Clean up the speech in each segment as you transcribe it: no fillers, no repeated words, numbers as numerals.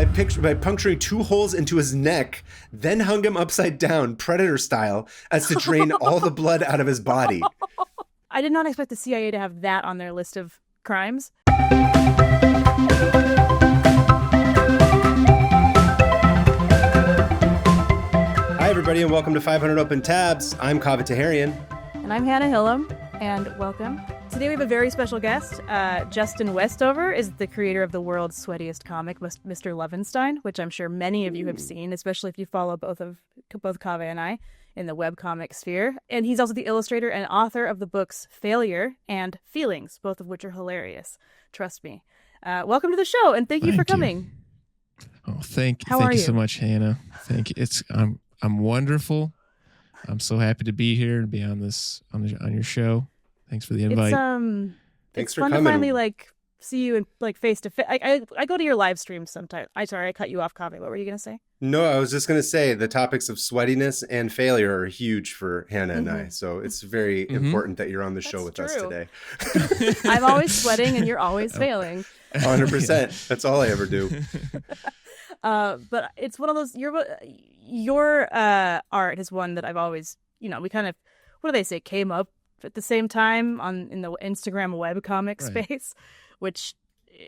by puncturing 2 holes into his neck, then hung him upside down, predator style, as to drain all the blood out of his body. I did not expect the CIA to have that on their list of crimes. Hi, everybody, and welcome to 500 Open Tabs. I'm Kaveh Taherian. And I'm Hannah Hillam, and welcome. Today we have a very special guest. Justin Westover is the creator of the world's sweatiest comic, Mr. Lovenstein, which I'm sure many of you have seen, especially if you follow both Kaveh and I in the webcomic sphere. And he's also the illustrator and author of the books Failure and Feelings, both of which are hilarious. Trust me. Welcome to the show, and thank you for coming. Oh, thank you so much, Hannah. Thank you. I'm wonderful. I'm so happy to be here and be on your show. Thanks for the invite. Thanks it's for fun coming. to finally see you in face to face. I go to your live streams sometimes. Sorry, I cut you off, Kaveh. What were you gonna say? No, I was just going to say the topics of sweatiness and failure are huge for Hannah and I. So it's very important that you're on the show with us today. I'm always sweating and you're always failing. 100%. That's all I ever do. But it's one of those. Your art is one that I've always, we kind of, what do they say, came up at the same time in the Instagram webcomic space, which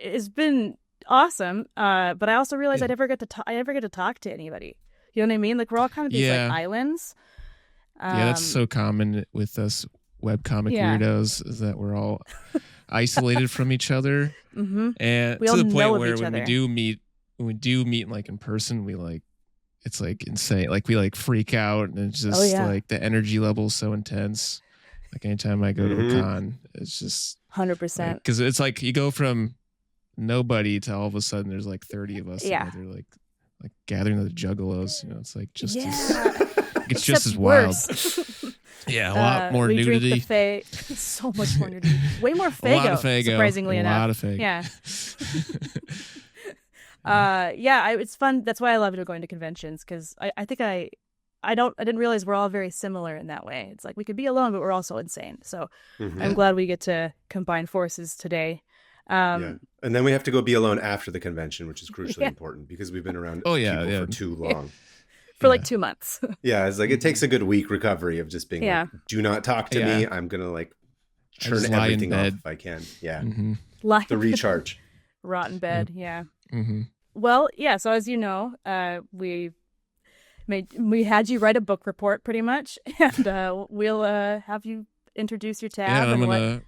has been awesome. But I also realized I never get to talk to anybody. You know what I mean? Like, we're all kind of these islands. That's so common with us webcomic weirdos, is that we're all isolated from each other. Mm-hmm. And we to all the know point of where each when other. we do meet like in person, it's like insane. Like we freak out, and it's just like the energy level is so intense. Like anytime I go to a con, it's just 100%. Because it's like you go from nobody to all of a sudden there's like 30 of us together, like gathering the juggalos. It's like just it's just as wild. Yeah, a lot more nudity. So much more nudity. Way more Fago. A lot of Fago. Surprisingly enough. A lot of Fago. Yeah. It's fun. That's why I love going to conventions, because I think I didn't realize we're all very similar in that way. It's like we could be alone, but we're also insane. So I'm glad we get to combine forces today. And then we have to go be alone after the convention, which is crucially important because we've been around people for too long. For like 2 months. Yeah, it's like it takes a good week recovery of just being like, do not talk to me. I'm going to turn everything off if I can. Yeah. Mm-hmm. The recharge. Rotten bed, yeah. Mm-hmm. Well, yeah, so as you know, we had you write a book report pretty much, and we'll have you introduce your tab. Yeah,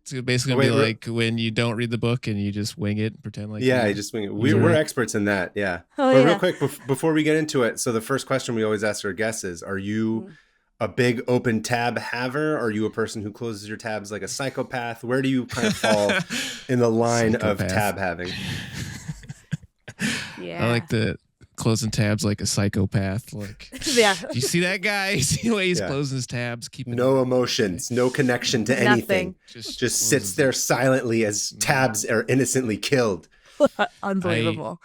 it's basically going to be like when you don't read the book and you just wing it and pretend like you just wing it. We're experts in that, But real quick, before we get into it, so the first question we always ask our guests is, are you a big open tab haver? Are you a person who closes your tabs like a psychopath? Where do you kind of fall in the line of tab having? I like the closing tabs like a psychopath. Like, do you see that guy? You see the way he's closing his tabs? No emotions, no connection to anything. Just sits there silently as tabs are innocently killed. Unbelievable.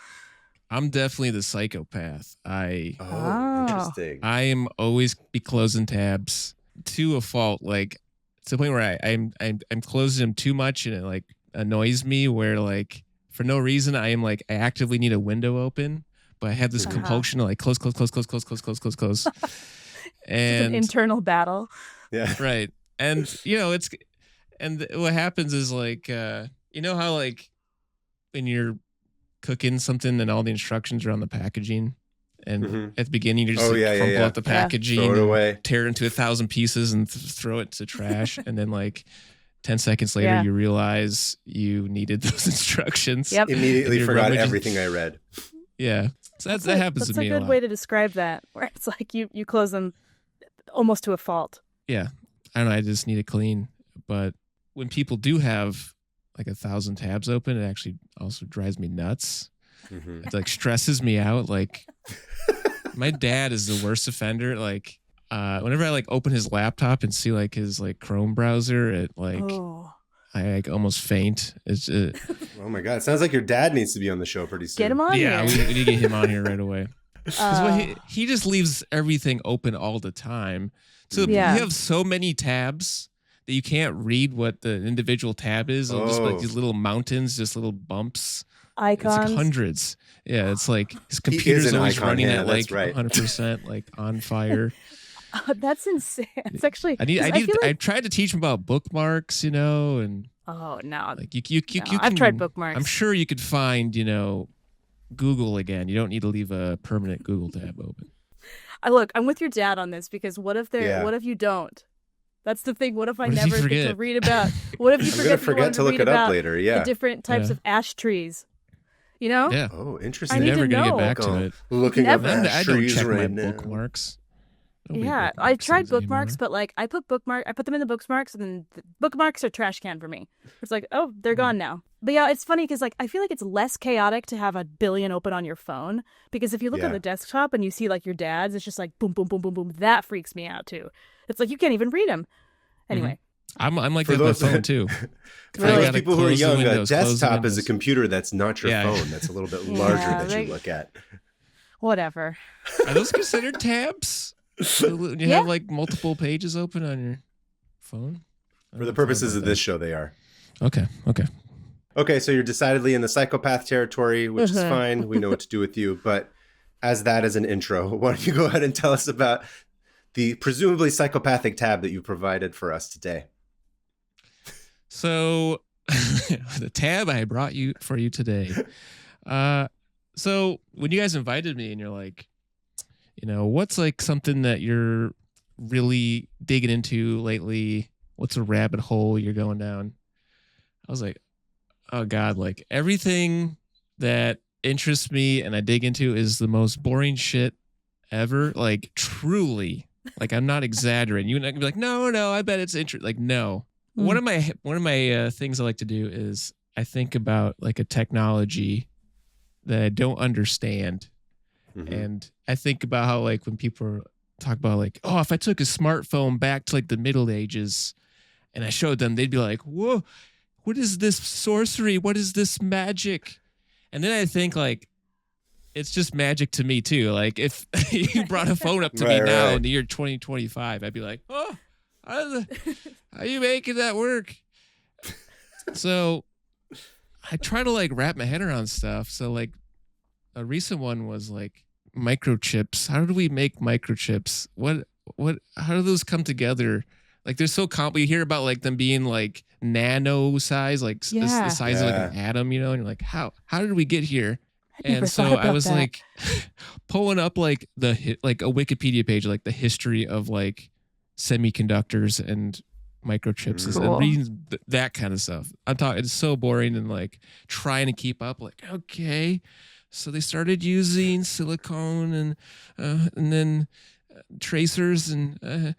I'm definitely the psychopath. Interesting. I am always be closing tabs to a fault, like to the point where I'm closing them too much, and it annoys me. Where for no reason I actively need a window open, but I have this compulsion to close. And it's an internal battle. Yeah. Right. And what happens is how when you're cooking something and all the instructions are on the packaging, and at the beginning you just crumple out the packaging, throw it away, tear it into 1,000 pieces and throw it to trash, and then 10 seconds later you realize you needed those instructions. Yep. Immediately forgot everything I read. Yeah. So that happens to me a lot. That's a good way to describe that, where it's like you close them almost to a fault. Yeah. I don't know, I just need it clean. But when people do have 1,000 tabs open, it actually also drives me nuts. Mm-hmm. It stresses me out. My dad is the worst offender. Whenever I open his laptop and see his Chrome browser, I almost faint. It's oh my god! It sounds like your dad needs to be on the show pretty soon. Get him on. Yeah, we need to get him on here right away. He just leaves everything open all the time. So you have so many tabs that you can't read what the individual tab is. It'll just be these little mountains, just little bumps icons. It's like hundreds. Yeah, it's like his computer's always running at like right. 100%, like on fire. That's insane. It's actually. I tried to teach him about bookmarks, and oh no, like you I've tried bookmarks. I'm sure you could find, Google again. You don't need to leave a permanent Google tab open. Look, I'm with your dad on this because what if you don't? That's the thing. What if I never get to read about? What if you forget to look it up later? Yeah, the different types of ash trees. Yeah. Oh, interesting. I'm never gonna get back to it. Looking up ash I don't trees check right my now. Bookmarks. Yeah, I tried bookmarks, but like I put them in the bookmarks, and then the bookmarks are trash can for me. It's like, oh, they're gone now. But yeah, it's funny because like I feel like it's less chaotic to have a billion open on your phone, because if you look on the desktop and you see like your dad's, it's just like boom, boom, boom, boom, boom. That freaks me out too. It's like you can't even read them. Anyway, I'm like that with my phone too. For those people who are young, a desktop is a computer that's not your phone. That's a little bit larger that you look at. Whatever. Are those considered tabs? When you have like multiple pages open on your phone? For the purposes of this show, they are. Okay, so you're decidedly in the psychopath territory, which is fine. We know what to do with you. But as an intro, why don't you go ahead and tell us about the presumably psychopathic tab that you provided for us today? So the tab I brought for you today. So when you guys invited me and you're like, what's like something that you're really digging into lately? What's a rabbit hole you're going down? I was like, oh God, like everything that interests me and I dig into is the most boring shit ever. Like truly, like I'm not exaggerating. You and I can be like, no, I bet it's interesting. Like, no. One of my things I like to do is I think about like a technology that I don't understand. And I think about how like when people talk about like, oh, if I took a smartphone back to like the Middle Ages and I showed them, they'd be like, whoa, what is this sorcery? What is this magic? And then I think like, it's just magic to me too. Like if you brought a phone up to me now in the year 2025, I'd be like, oh, how are you making that work? So I try to like wrap my head around stuff. So like a recent one was like microchips. How do we make microchips? How do those come together? Like they're so complicated. You hear about like them being like nano size, like the size of like an atom, and you're like, how did we get here? And so I was like pulling up like like a Wikipedia page, like the history of like semiconductors and microchips and reading that kind of stuff. I'm talking, it's so boring and like trying to keep up. Like, okay, so they started using silicone and then tracers and I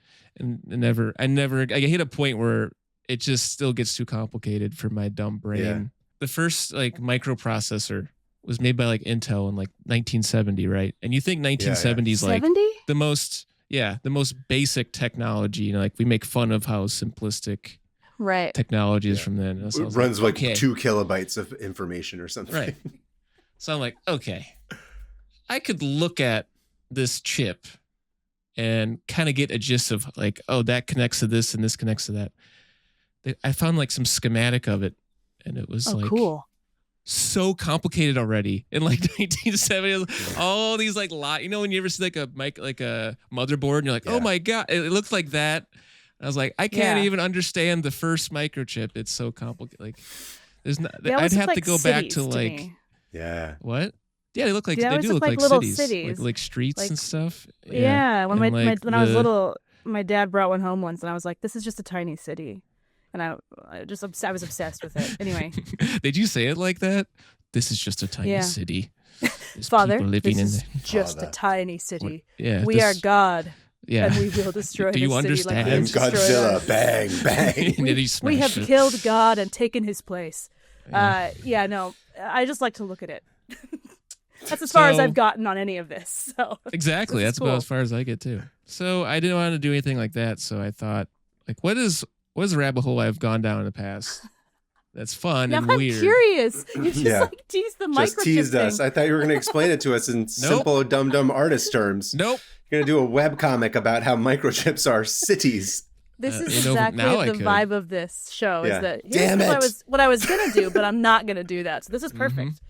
hit a point where it just still gets too complicated for my dumb brain. Yeah. The first like microprocessor was made by like Intel in like 1970, right? And you think 1970 is like the most basic technology. Like we make fun of how simplistic technology is from then. It runs like 2 kilobytes of information or something. Right. So I'm like, okay, I could look at this chip and kind of get a gist of like, oh, that connects to this and this connects to that. I found like some schematic of it, and it was cool. So complicated already in like 1970s. All these like when you ever see like a motherboard and you're like, oh my God, it looks like that. And I was like, I can't even understand the first microchip. It's so complicated. Like there's not. I'd have to go back to like. What? Yeah, they look like they do look like little cities. Like streets and stuff. Yeah. When when I was little, my dad brought one home once, and I was like, "This is just a tiny city," and I was obsessed with it. Anyway, did you say it like that? This is just a tiny city. Father, this is just a tiny city. We are God. Yeah. And we will destroy Do you understand? I'm Godzilla. Bang, bang. We have killed God and taken his place. No. I just like to look at it. That's as far as I've gotten on any of this. So exactly. That's cool. About as far as I get too. So I didn't want to do anything like that. So I thought, like, what is a rabbit hole I've gone down in the past? That's fun and weird. I'm curious. You just like teased the microchip Just teased us. I thought you were going to explain it to us in simple, dumb artist terms. Nope. You're going to do a webcomic about how microchips are cities. This is exactly the vibe of this show. Is that Damn it. What I was going to do, but I'm not going to do that. So this is perfect.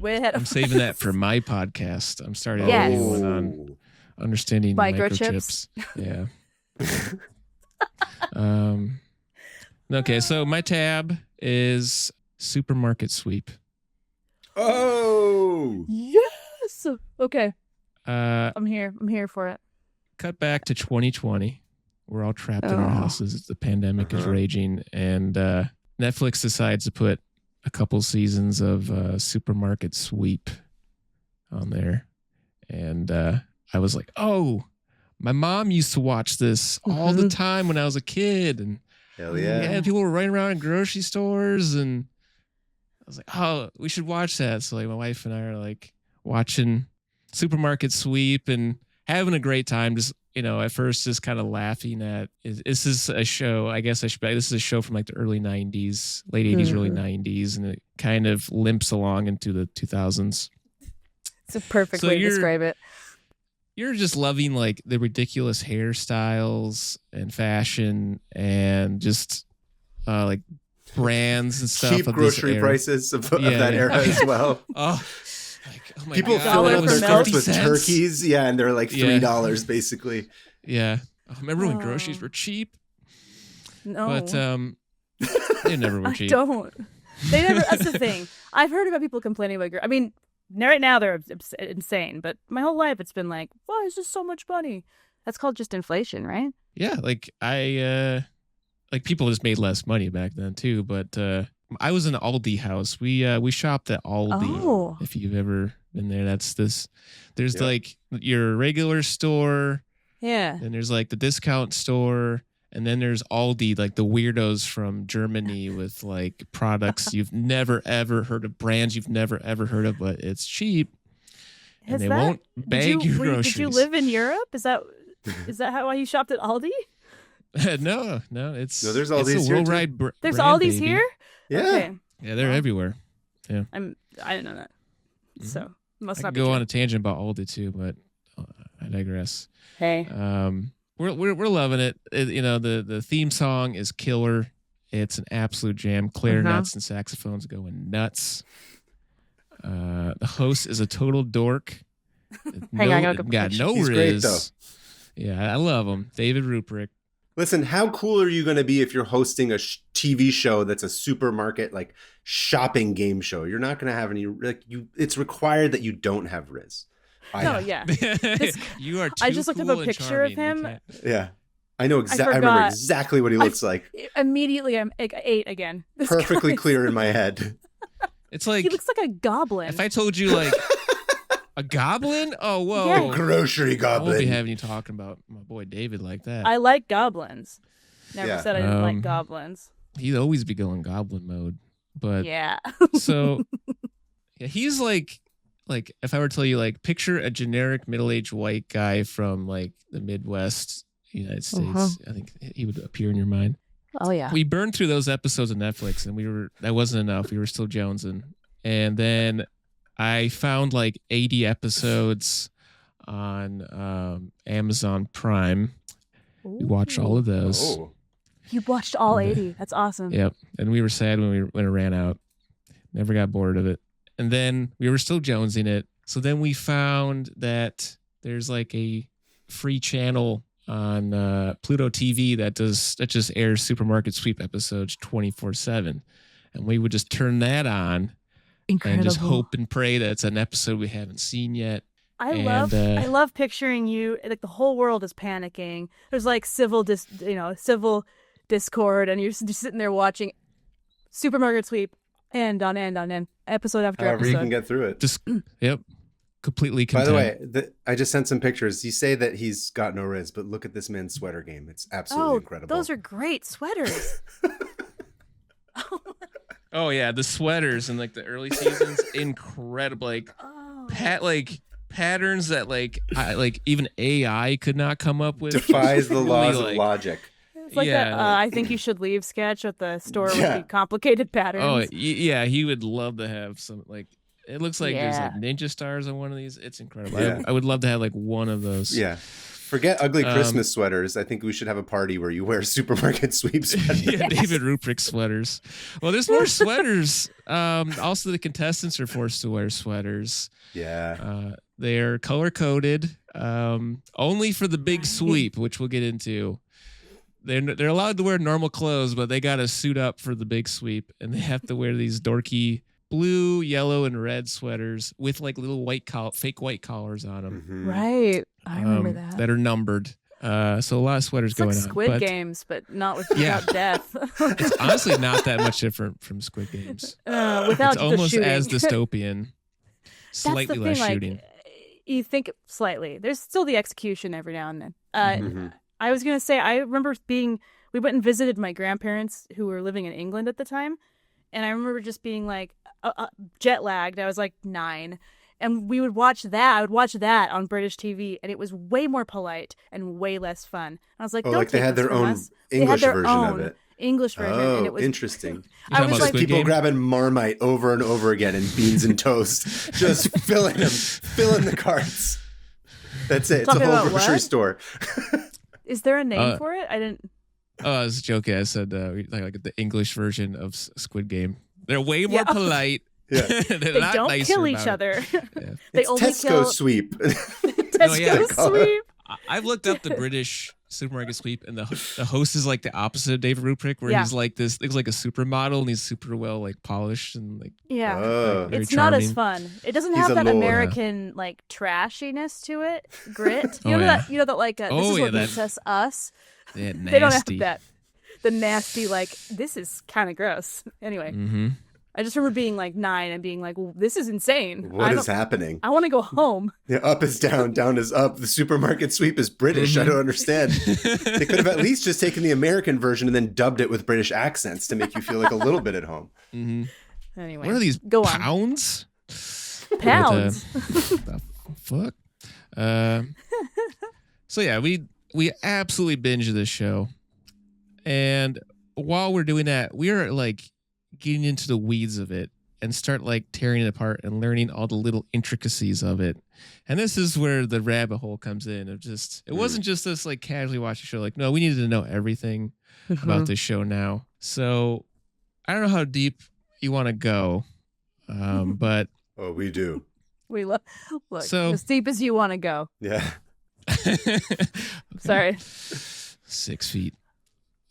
way ahead. I'm saving that for my podcast. I'm starting Yes. a new one on understanding microchips. Yeah. Okay, so my tab is supermarket sweep. Oh, yes. Okay. I'm here for it. Cut back to 2020. We're all trapped in our houses. The pandemic is raging, and Netflix decides to put a couple seasons of supermarket sweep on there. And I was like, oh, my mom used to watch this all the time when I was a kid. And hell yeah. People were running around in grocery stores, and I was like, oh, we should watch that. So like my wife and I are like watching supermarket sweep and having a great time. Just, at first just kind of laughing at, this is a show, I guess this is a show from like the early 90s, late 80s, early 90s, and it kind of limps along into the 2000s. It's a perfect way to describe it. You're just loving like the ridiculous hairstyles and fashion and just like brands and stuff. Cheap grocery prices of that era as well. Oh my People God. filling up their carts with cents. turkeys. Yeah, and they're like $3 basically. Yeah. I remember when groceries were cheap. No. But they never were cheap. They never. That's the thing. I've heard about people complaining about. I mean, right now they're insane. But my whole life it's been like, why is this so much money? That's called just inflation, right? Yeah, like people just made less money back then too. But I was in an Aldi house. We shopped at Aldi. Oh. If you've ever been there, that's this. There's like your regular store. Yeah. And there's like the discount store. And then there's Aldi, like the weirdos from Germany with like products you've never ever heard of, brands you've never ever heard of, but it's cheap. And they won't bag your groceries. Did you live in Europe? Is that why you shopped at Aldi? No. There's Aldi's here. There's brand, Aldi's baby. here? Yeah. Okay. Yeah, they're everywhere. Yeah. I didn't know that. So must I not could be go true. on a tangent about Aldi too, but I digress. Hey. We're loving it. The theme song is killer. It's an absolute jam. Clarinets and saxophones going nuts. The host is a total dork. Hang on, I gotta got no He's riz. great, though. Yeah, I love him. David Ruprecht. Listen, how cool are you going to be if you're hosting a TV show that's a supermarket like shopping game show? You're not going to have any it's required that you don't have riz. Yeah. You are too I just looked up cool a and picture of charming. him. Yeah. I remember exactly what he looks like. Immediately, I'm like 8 again. Perfectly clear in my head. It's like he looks like a goblin. if I told you like a goblin, oh whoa, Yeah. Grocery I goblin. won't be having you talking about my boy David like that. I like goblins. Never Yeah. said I didn't like goblins. He'd always be going goblin mode, but Yeah. so yeah, he's like if I were to tell you like picture a generic middle-aged white guy from like the Midwest United States, I think he would appear in your mind. Oh yeah. We burned through those episodes of Netflix, and that wasn't enough. We were still jonesing, and then I found like 80 episodes on Amazon Prime. We watched all of those. Oh. You watched all 80. That's awesome. Yep, and we were sad when it ran out. Never got bored of it, and then we were still jonesing it. So then we found that there's like a free channel on Pluto TV that just airs supermarket sweep episodes 24/7, and we would just turn that on. Incredible. And just hope and pray that it's an episode we haven't seen yet. I love picturing you like the whole world is panicking. There's like civil discord, and you're just sitting there watching supermarket sweep end on end, episode after However episode. you can get through it. Just completely content. By the way, I just sent some pictures. You say that he's got no riz, but look at this man's sweater game. It's absolutely incredible. Those are great sweaters. Oh yeah, the sweaters in like the early seasons, incredible. Like patterns that like even AI could not come up with. Defies the laws of logic. It's like that I think you should leave sketch at the store with the complicated patterns. Oh yeah, he would love to have some like. It looks like there's like ninja stars on one of these. It's incredible. Yeah. I would love to have like one of those. Yeah. Forget ugly Christmas sweaters. I think we should have a party where you wear supermarket sweep sweaters. Yeah, David Ruprecht sweaters. Well, there's more sweaters. Also, the contestants are forced to wear sweaters. Yeah. They're color-coded, only for the big sweep, which we'll get into. They're allowed to wear normal clothes, but they got to suit up for the big sweep, and they have to wear these dorky blue, yellow, and red sweaters with like little fake white collars on them. Mm-hmm. Right. I remember that. That are numbered. So a lot of sweaters going like on. Squid Games, but not without death. It's honestly not that much different from Squid Games. Without it's almost shooting. as dystopian. Slightly less shooting. You think slightly. There's still the execution every now and then. I was going to say, I remember we went and visited my grandparents who were living in England at the time. And I remember just being like jet lagged. I was like 9. And we would watch that. I would watch that on British TV. And it was way more polite and way less fun. I was like, don't they had their own English version of it. English version. Oh, and it was interesting. I was like, people grabbing Marmite over and over again and beans and toast, just filling the carts. That's it. It's a whole grocery store. Is there a name for it? I didn't. Oh, I was joking. I said like the English version of Squid Game. They're way more polite. Yeah. They don't kill each other. Yeah. They it's only Tesco kill sweep. Tesco sweep. I've looked up the British supermarket sweep, and the host is like the opposite of David Ruprecht, where he's like this, looks like a supermodel, and he's super well like polished and like it's charming. not as fun. It doesn't have that American like trashiness to it, grit. You know that like this is what makes us. They don't have that. The nasty like this is kind of gross. Anyway. Mm-hmm. I just remember being like 9 and being like, well, this is insane. What is happening? I want to go home. Yeah, up is down, down is up. The supermarket sweep is British. I don't understand. They could have at least just taken the American version and then dubbed it with British accents to make you feel like a little bit at home. Mm-hmm. Anyway, what are these pounds? Pounds. The fuck? So yeah, we absolutely binge this show. And while we're doing that, we are like getting into the weeds of it and start like tearing it apart and learning all the little intricacies of it. And this is where the rabbit hole comes in of just, it wasn't just us like casually watching a show. Like, no, we needed to know everything about this show now. So I don't know how deep you want to go, but. Oh, we do. We look as deep as you want to go. Yeah. Okay. Sorry. 6 feet.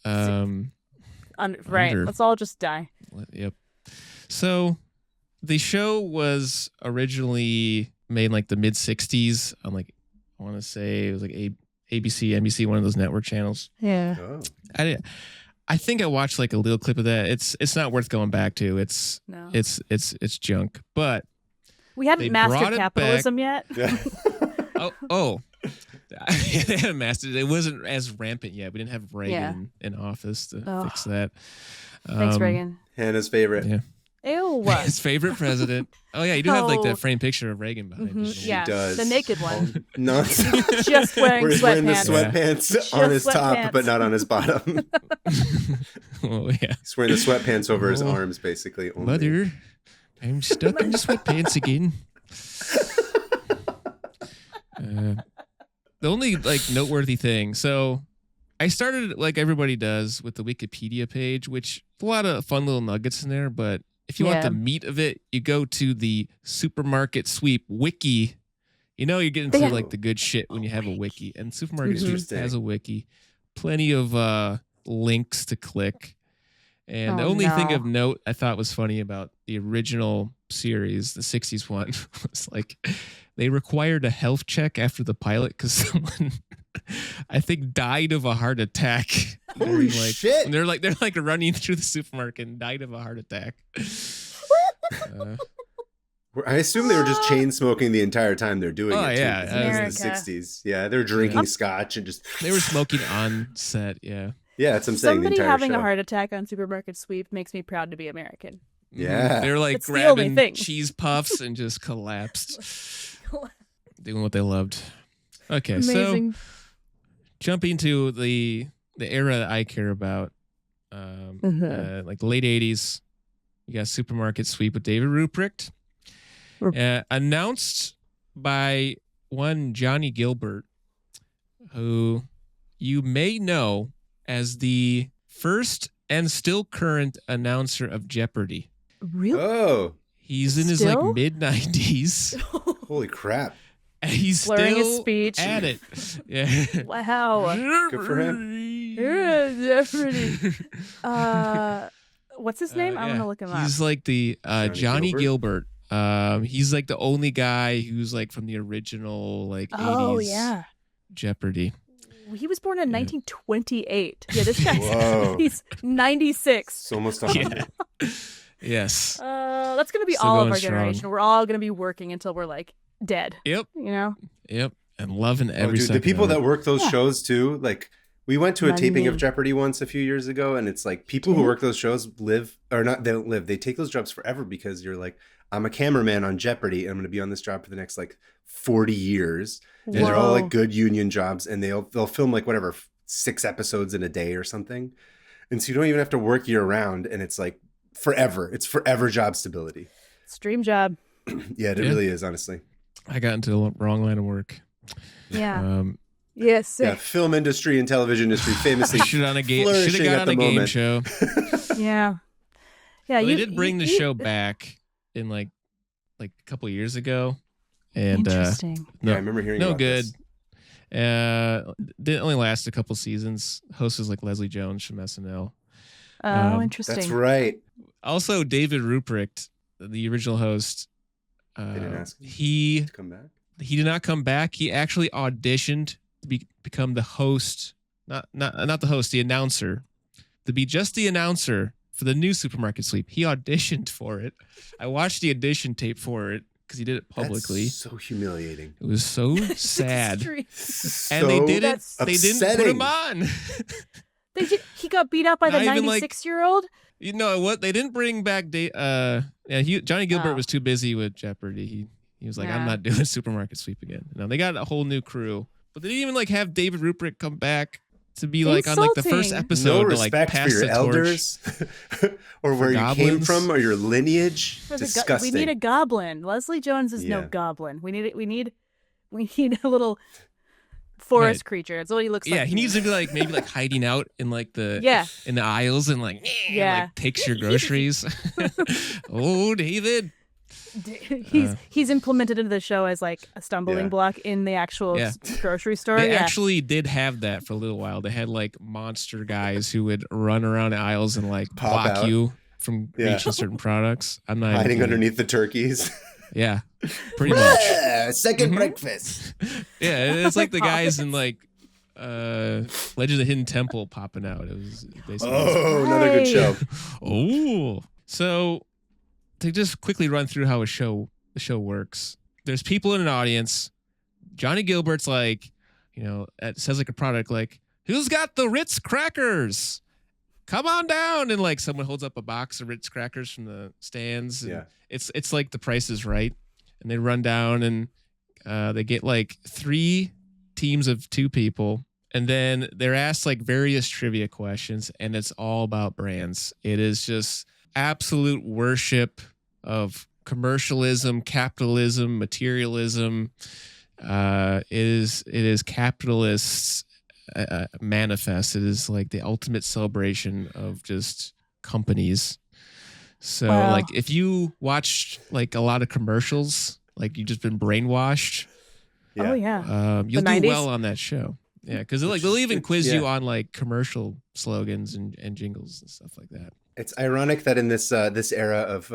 Right. Let's all just die. Yep. So the show was originally made in like the mid 60s on like, I want to say it was like ABC, NBC, one of those network channels. Yeah. Oh. I think I watched like a little clip of that. It's not worth going back to. It's junk. But we hadn't mastered capitalism yet. Yeah. oh. They hadn't mastered it. It wasn't as rampant yet. We didn't have Reagan in office to fix that. Thanks, Reagan. Hannah's favorite. Yeah. Ew. His favorite president. Oh, yeah. You do have like that framed picture of Reagan behind you. She does. The naked one. No. Just wearing Where he's wearing the sweatpants on his top, but not on his bottom. Oh, yeah. He's wearing the sweatpants over his arms, basically. Only. Mother, I'm stuck in the sweatpants again. The only like noteworthy thing. So I started like everybody does with the Wikipedia page, which a lot of fun little nuggets in there. But if you want the meat of it, you go to the supermarket sweep wiki. You know, you're getting to like the good shit when you have a wiki, and supermarket sweep has a wiki. Plenty of links to click. And the only thing of note I thought was funny about the original series, the 60s one, was like they required a health check after the pilot because someone I think died of a heart attack. Holy shit. And they're like running through the supermarket and died of a heart attack. I assume they were just chain smoking the entire time they're doing it. Yeah. It was in the 60s. Yeah, they're drinking scotch and just. They were smoking on set. Yeah. Yeah, that's what I'm saying. Somebody the entire having show. a heart attack on supermarket sweep makes me proud to be American. Yeah. They're like It's the only grabbing thing. cheese puffs and just collapsed. Doing what they loved. Okay, Amazing. so jumping to the era that I care about, like the late 80s, you got Supermarket Sweep with David Ruprecht, announced by one Johnny Gilbert, who you may know as the first and still current announcer of Jeopardy. Really? Oh. He's in his like mid-90s. Holy crap. And he's slurring still his speech. at it. Yeah. Wow. Good for him. Jeopardy. What's his name? I want to look him up. He's like the Johnny Gilbert. He's like the only guy who's like from the original like 80s Jeopardy. He was born in 1928. Yeah, this guy's he's 96. It's almost 100. Yeah. Yes. That's going to be still all of our generation. Strong. We're all going to be working until we're like dead. Yep. You know? Yep. And loving every second. The people that work those shows too, like we went to a taping of Jeopardy once a few years ago, and it's like people who work those shows they don't live. They take those jobs forever because you're like, I'm a cameraman on Jeopardy, and I'm going to be on this job for the next like 40 years. And they're all like good union jobs, and they'll film like whatever 6 episodes in a day or something. And so you don't even have to work year round, and it's like forever. It's forever job stability. It's a dream job. Yeah, it really is, honestly. I got into the wrong line of work. Yeah. Yes. Yeah, film industry and television industry famously should have got on a game show. Yeah. Yeah. Well, they did bring the show back in like a couple of years ago. And interesting. I remember hearing about good. This. Didn't only last a couple seasons. Host was like Leslie Jones from SNL. Oh, interesting. That's right. Also, David Ruprecht, the original host. They didn't ask him to come back. He did not come back. He actually auditioned to become the host, not the host, the announcer, to be just the announcer for the new Supermarket Sweep. He auditioned for it. I watched the audition tape for it because he did it publicly. That's so humiliating. It was so sad. And they didn't put him on. He got beat up by the 96-year-old? You know what? They didn't bring back Johnny Gilbert was too busy with Jeopardy. He was like, I'm not doing Supermarket Sweep again. No, they got a whole new crew. But they didn't even like have David Ruprecht come back to be like on like the first episode. No to, like, respect pass for your elders or where you came from or your lineage. Disgusting. We need a goblin. Leslie Jones is no goblin. We need a little forest creature. That's what he looks like. Yeah, he needs to be like maybe like hiding out in like the in the aisles and like takes your groceries. Oh, David. He's implemented into the show as like a stumbling block in the actual grocery store. They actually did have that for a little while. They had like monster guys who would run around the aisles and like block you from reaching certain products. I'm not hiding underneath the turkeys. Yeah, pretty much. Second breakfast. Yeah, it's like the guys in like Legend of the Hidden Temple popping out. It was basically another good show. So to just quickly run through how the show works. There's people in an audience. Johnny Gilbert's like, it says like a product like, who's got the Ritz crackers? Come on down. And like someone holds up a box of Ritz crackers from the stands. And it's like The Price is Right. And they run down and they get like 3 teams of 2 people. And then they're asked like various trivia questions, and it's all about brands. It is just absolute worship of commercialism, capitalism, materialism. It is capitalists manifest. It is like the ultimate celebration of just companies. So like if you watched like a lot of commercials, like you've just been brainwashed. You'll do 90s? Well on that show. Yeah, because like they'll even quiz you on like commercial slogans and jingles and stuff like that. It's ironic that in this era of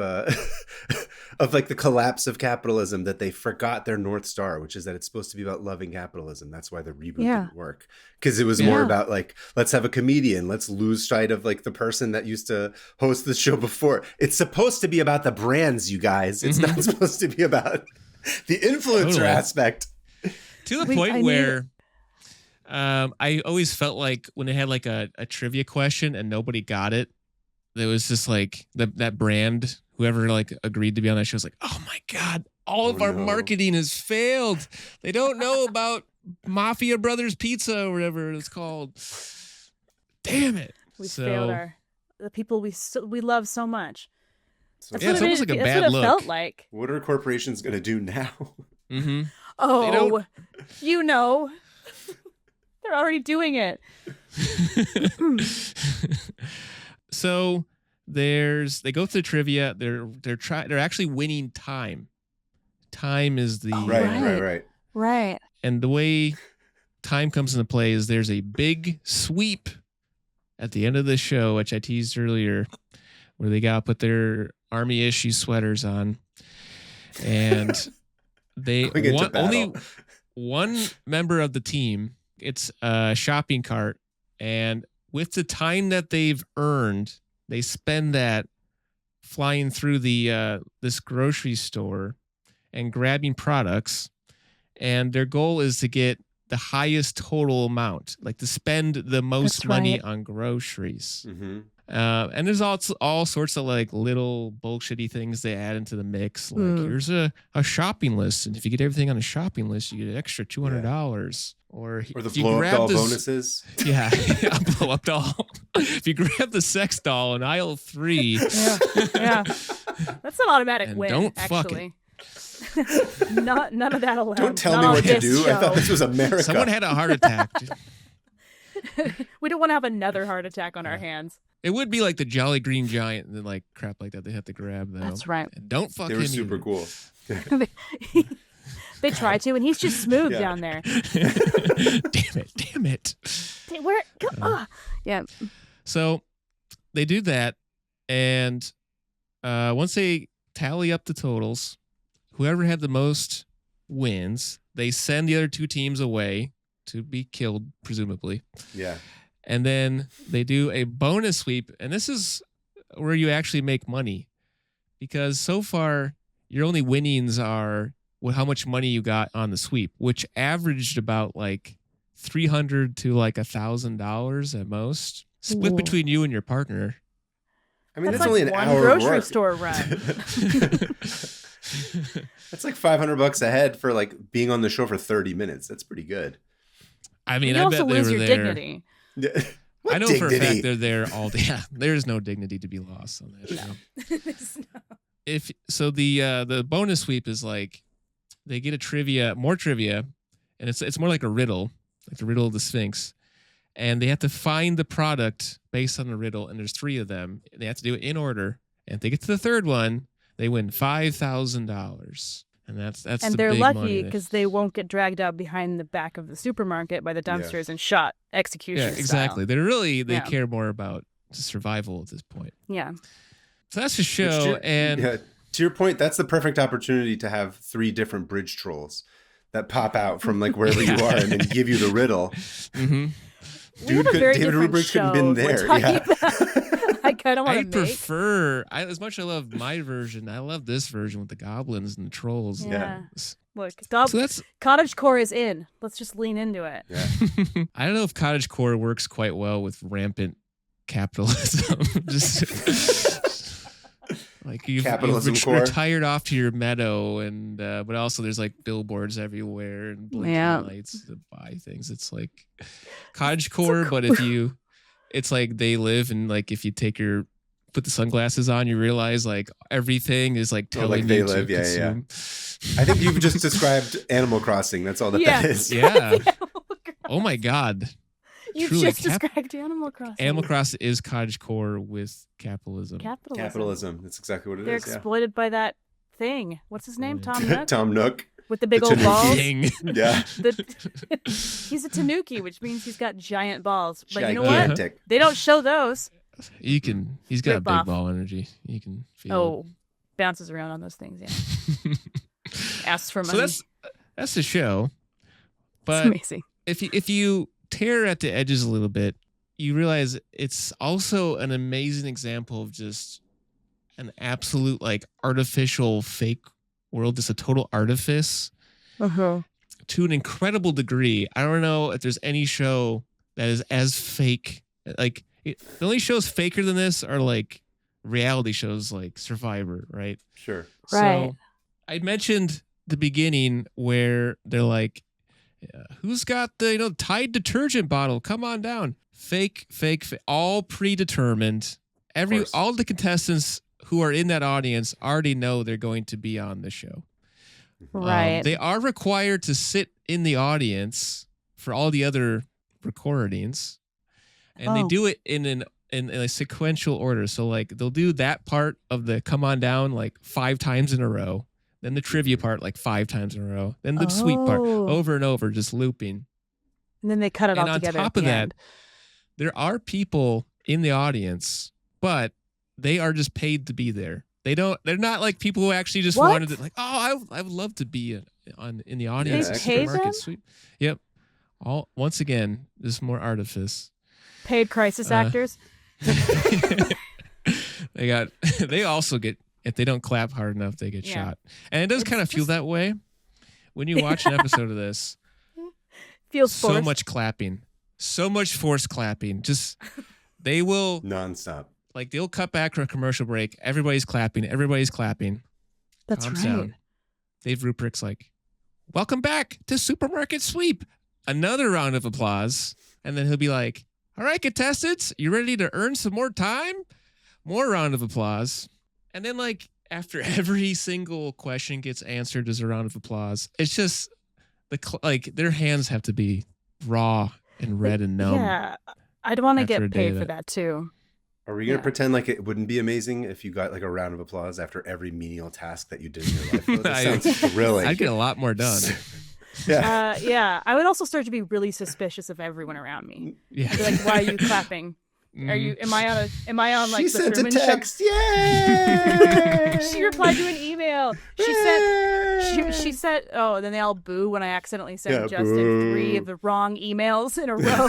of like the collapse of capitalism that they forgot their North Star, which is that it's supposed to be about loving capitalism. That's why the reboot didn't work, because it was more about like, let's have a comedian, let's lose sight of like the person that used to host the show before. It's supposed to be about the brands, you guys. It's not supposed to be about the influencer aspect. To the point where I always felt like when they had like a trivia question and nobody got it, there was just like that brand, whoever like agreed to be on that show was like, oh my God, all of our marketing has failed. They don't know about Mafia Brothers Pizza or whatever it's called. Damn it. We failed the people we love so much. So it's almost like a bad look. Felt like. What are corporations going to do now? Mm-hmm. Oh, They're already doing it. So they go through trivia. They're actually winning time. Time is the right. And the way time comes into play is there's a big sweep at the end of the show, which I teased earlier, where they got to put their army issue sweaters on, and only one member of the team. It's a shopping cart, and with the time that they've earned, they spend that flying through the this grocery store and grabbing products, and their goal is to get the highest total amount, like to spend the most money on groceries. Mm-hmm. And there's all sorts of like little bullshitty things they add into the mix. Like here's a shopping list, and if you get everything on a shopping list, you get an extra $200. Or the blow up doll bonuses. Yeah, blow up doll. If you grab the sex doll in aisle 3, yeah, that's an automatic win. Don't actually. Fuck it. None of that allowed. Don't tell me what to do. Show. I thought this was America. Someone had a heart attack. We don't want to have another heart attack on our hands. It would be like the Jolly Green Giant and then like crap like that they have to grab though. That's right. And don't fuck him. They were super either. Cool. They try to, and he's just smooth down there. Damn it. Where? Yeah. So they do that, and once they tally up the totals, whoever had the most wins. They send the other two teams away to be killed, presumably. Yeah. And then they do a bonus sweep, and this is where you actually make money, because so far your only winnings are how much money you got on the sweep, which averaged about like $300 to like $1,000 at most, split between you and your partner. I mean, that's like only an one hour grocery work. store run. That's like $500 a head for like being on the show for 30 minutes. That's pretty good. I mean, you I also bet they lose were your there. dignity. I know for a fact they're there all day. Yeah, there's no dignity to be lost on that show. If so, the bonus sweep is like they get more trivia, and it's more like a riddle, like the riddle of the Sphinx, and they have to find the product based on the riddle, and there's 3 of them. They have to do it in order, and if they get to the third one, they win $5,000. And that's and the they're big lucky because they won't get dragged out behind the back of the supermarket by the dumpsters and shot execution. Yeah, exactly. Style. They care more about survival at this point. Yeah. So that's the show. To your point, that's the perfect opportunity to have 3 different bridge trolls that pop out from like wherever you are and then give you the riddle. Mm-hmm. David Rubrick couldn't have been there. Yeah. I kind of want to make. Prefer, as much as I love my version, I love this version with the goblins and the trolls. Yeah. Look, so that's cottagecore is in. Let's just lean into it. Yeah. I don't know if cottagecore works quite well with rampant capitalism. Like you've retired off to your meadow, and but also there's like billboards everywhere and blinking lights to buy things. It's like cottagecore, but it's like they live, and like if you put the sunglasses on, you realize like everything is like telling like they you live. to consume. I think you've just described Animal Crossing. That's all that is. Yeah. Oh my God. You just described Animal Crossing. Animal Crossing is cottagecore with capitalism. Capitalism. That's exactly what it is. They're exploited by that thing. What's his name? Tom Nook? Tom Nook. With the big old balls. Yeah. He's a tanuki, which means he's got giant balls. But gigantic. You know what? They don't show those. He's got big ball energy. You can feel it. Bounces around on those things, yeah. Asks for money. So that's the show. But it's amazing. If you tear at the edges a little bit, you realize it's also an amazing example of just an absolute like artificial fake world, just a total artifice to an incredible degree. I don't know if there's any show that is as fake. Like the only shows faker than this are like reality shows like Survivor, right? Sure. Right. So I mentioned the beginning where they're like, who's got the Tide detergent bottle? Come on down. Fake, all predetermined. All the contestants who are in that audience already know they're going to be on the show. Right. They are required to sit in the audience for all the other recordings, and they do it in a sequential order. So like they'll do that part of the come on down like 5 times in a row, then the trivia part like 5 times in a row, then the sweep part over and over, just looping. And then they cut it all together. And on top of that, there are people in the audience, but they are just paid to be there. They're not like people who actually just wanted it. Like, I would love to be in the audience. They pay them? Sweep. Yep. Once again, there's more artifice. Paid crisis actors. They also get, if they don't clap hard enough, they get shot. And it does kind of feel that way when you watch an episode of this. Feels so forced. much clapping, so much forced clapping. Just they will nonstop. Like they'll cut back for a commercial break. Everybody's clapping. That's Calms right. down. Dave Ruprecht's like, "Welcome back to Supermarket Sweep." Another round of applause, and then he'll be like, "All right, contestants, you ready to earn some more time?" More round of applause, and then like after every single question gets answered, there's a round of applause. It's just their hands have to be raw and red and numb. Yeah, I'd want to get paid for that too. Are we going to pretend like it wouldn't be amazing if you got like a round of applause after every menial task that you did in your life? Oh, that sounds thrilling. I'd get a lot more done. Yeah. I would also start to be really suspicious of everyone around me. Yeah. I'd be like, why are you clapping? Am I on like she the sent Truman a text. Show? Yay! She replied to an email. She said, oh, then they all boo when I accidentally sent Justin 3 of the wrong emails in a row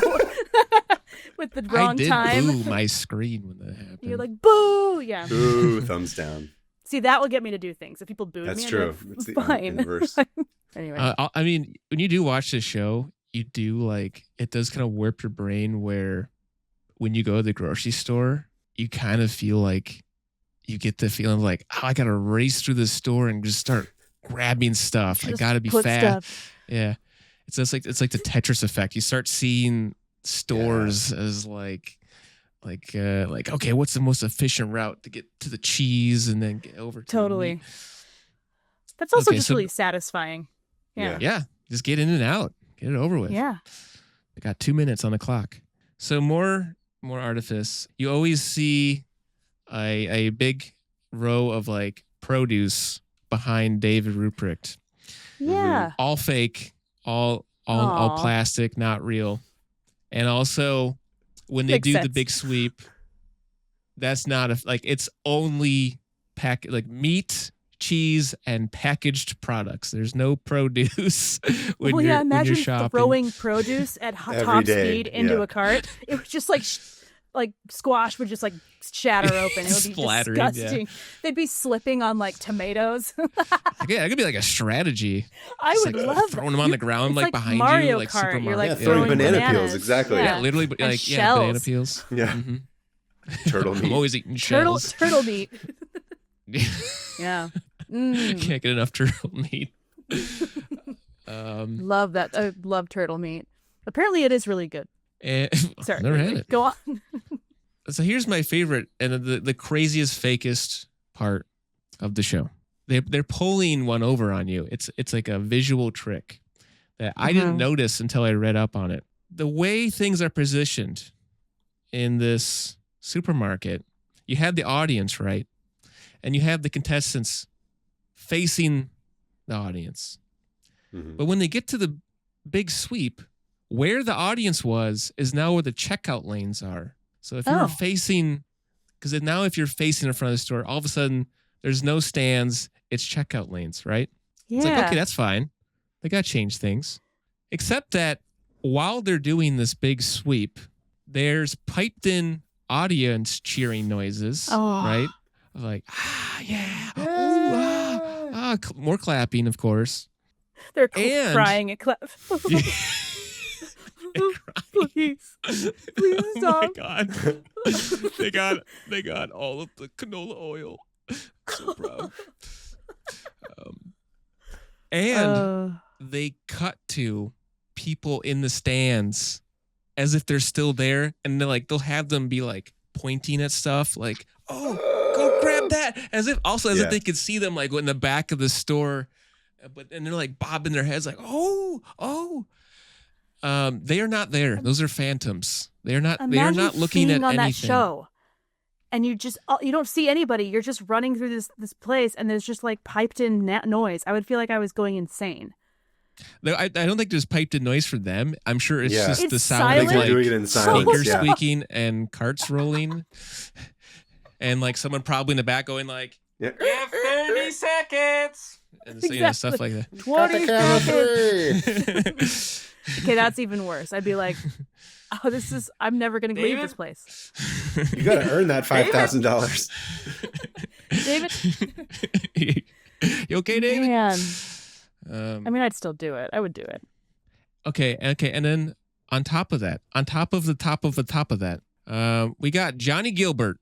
with the wrong time. I did boo my screen when that happened. You're like, boo! Yeah. Boo, thumbs down. See, that will get me to do things. If people booed That's me, true. I'm like, It's the fine. inverse. Anyway. I mean, when you do watch this show, you do like, it does kind of warp your brain where when you go to the grocery store, you kind of feel like you get the feeling of like, oh, I got to race through the store and just start grabbing stuff. I got to be fast. Yeah. It's like the Tetris effect. You start seeing stores as like, okay, what's the most efficient route to get to the cheese and then get over to Totally. the meat? That's also really satisfying. Yeah. Yeah. Just get in and out. Get it over with. Yeah. I got 2 minutes on the clock. So more artifice. You always see a big row of like produce behind David Ruprecht. Yeah. All fake, all plastic, not real. And also when they do the big sweep, that's not it's only meat, cheese, and packaged products. There's no produce when imagine you're shopping. Throwing produce at top speed into a cart. It was just like squash would just like shatter open. It would be disgusting. Yeah. They'd be slipping on like tomatoes. Yeah, it could be like a strategy. I would love throwing them on the ground like behind Mario you, like Kart. Super Mario. You're like throwing banana bananas. peels, exactly. Yeah, literally banana peels. Yeah. Mm-hmm. Turtle meat. I'm always eating shells. Turtle meat. Yeah. Can't get enough turtle meat. Love that. I love turtle meat. Apparently it is really good. Sorry. Never had it. Go on. So here's my favorite and the craziest, fakest part of the show. They're pulling one over on you. It's like a visual trick that I didn't notice until I read up on it. The way things are positioned in this supermarket, you have the audience, right? And you have the contestants facing the audience. Mm-hmm. But when they get to the big sweep, where the audience was is now where the checkout lanes are. So if you're facing, because now if you're facing in front of the store, all of a sudden there's no stands, it's checkout lanes, right? Yeah. It's like, okay, that's fine. They got to change things. Except that while they're doing this big sweep, there's piped in audience cheering noises, right? Like, yeah, more clapping, of course. They're crying at clap. Please stop. Oh my God. they got all of the canola oil. So proud. And they cut to people in the stands as if they're still there, and they'll have them be like pointing at stuff, like, oh, go grab that, as if they could see them like in the back of the store, and they're like bobbing their heads like, oh. They are not there. Those are phantoms. They are not. Imagine they are not looking at on anything. that show, and you don't see anybody. You're just running through this place, and there's just like piped in noise. I would feel like I was going insane. I don't think there's piped in noise for them. I'm sure it's just It's the sound of silent. like doing it in silence, sneakers yeah. squeaking and carts rolling, and like someone probably in the back going like, Yeah. "You have 30 seconds," and so, Exactly. stuff like that. 20 Count seconds. to 3. Okay, that's even worse. I'd be like, oh, I'm never going to leave this place. You got to earn that $5,000. David? You okay, David? Man. I mean, I'd still do it. I would do it. Okay. And then on top of that, we got Johnny Gilbert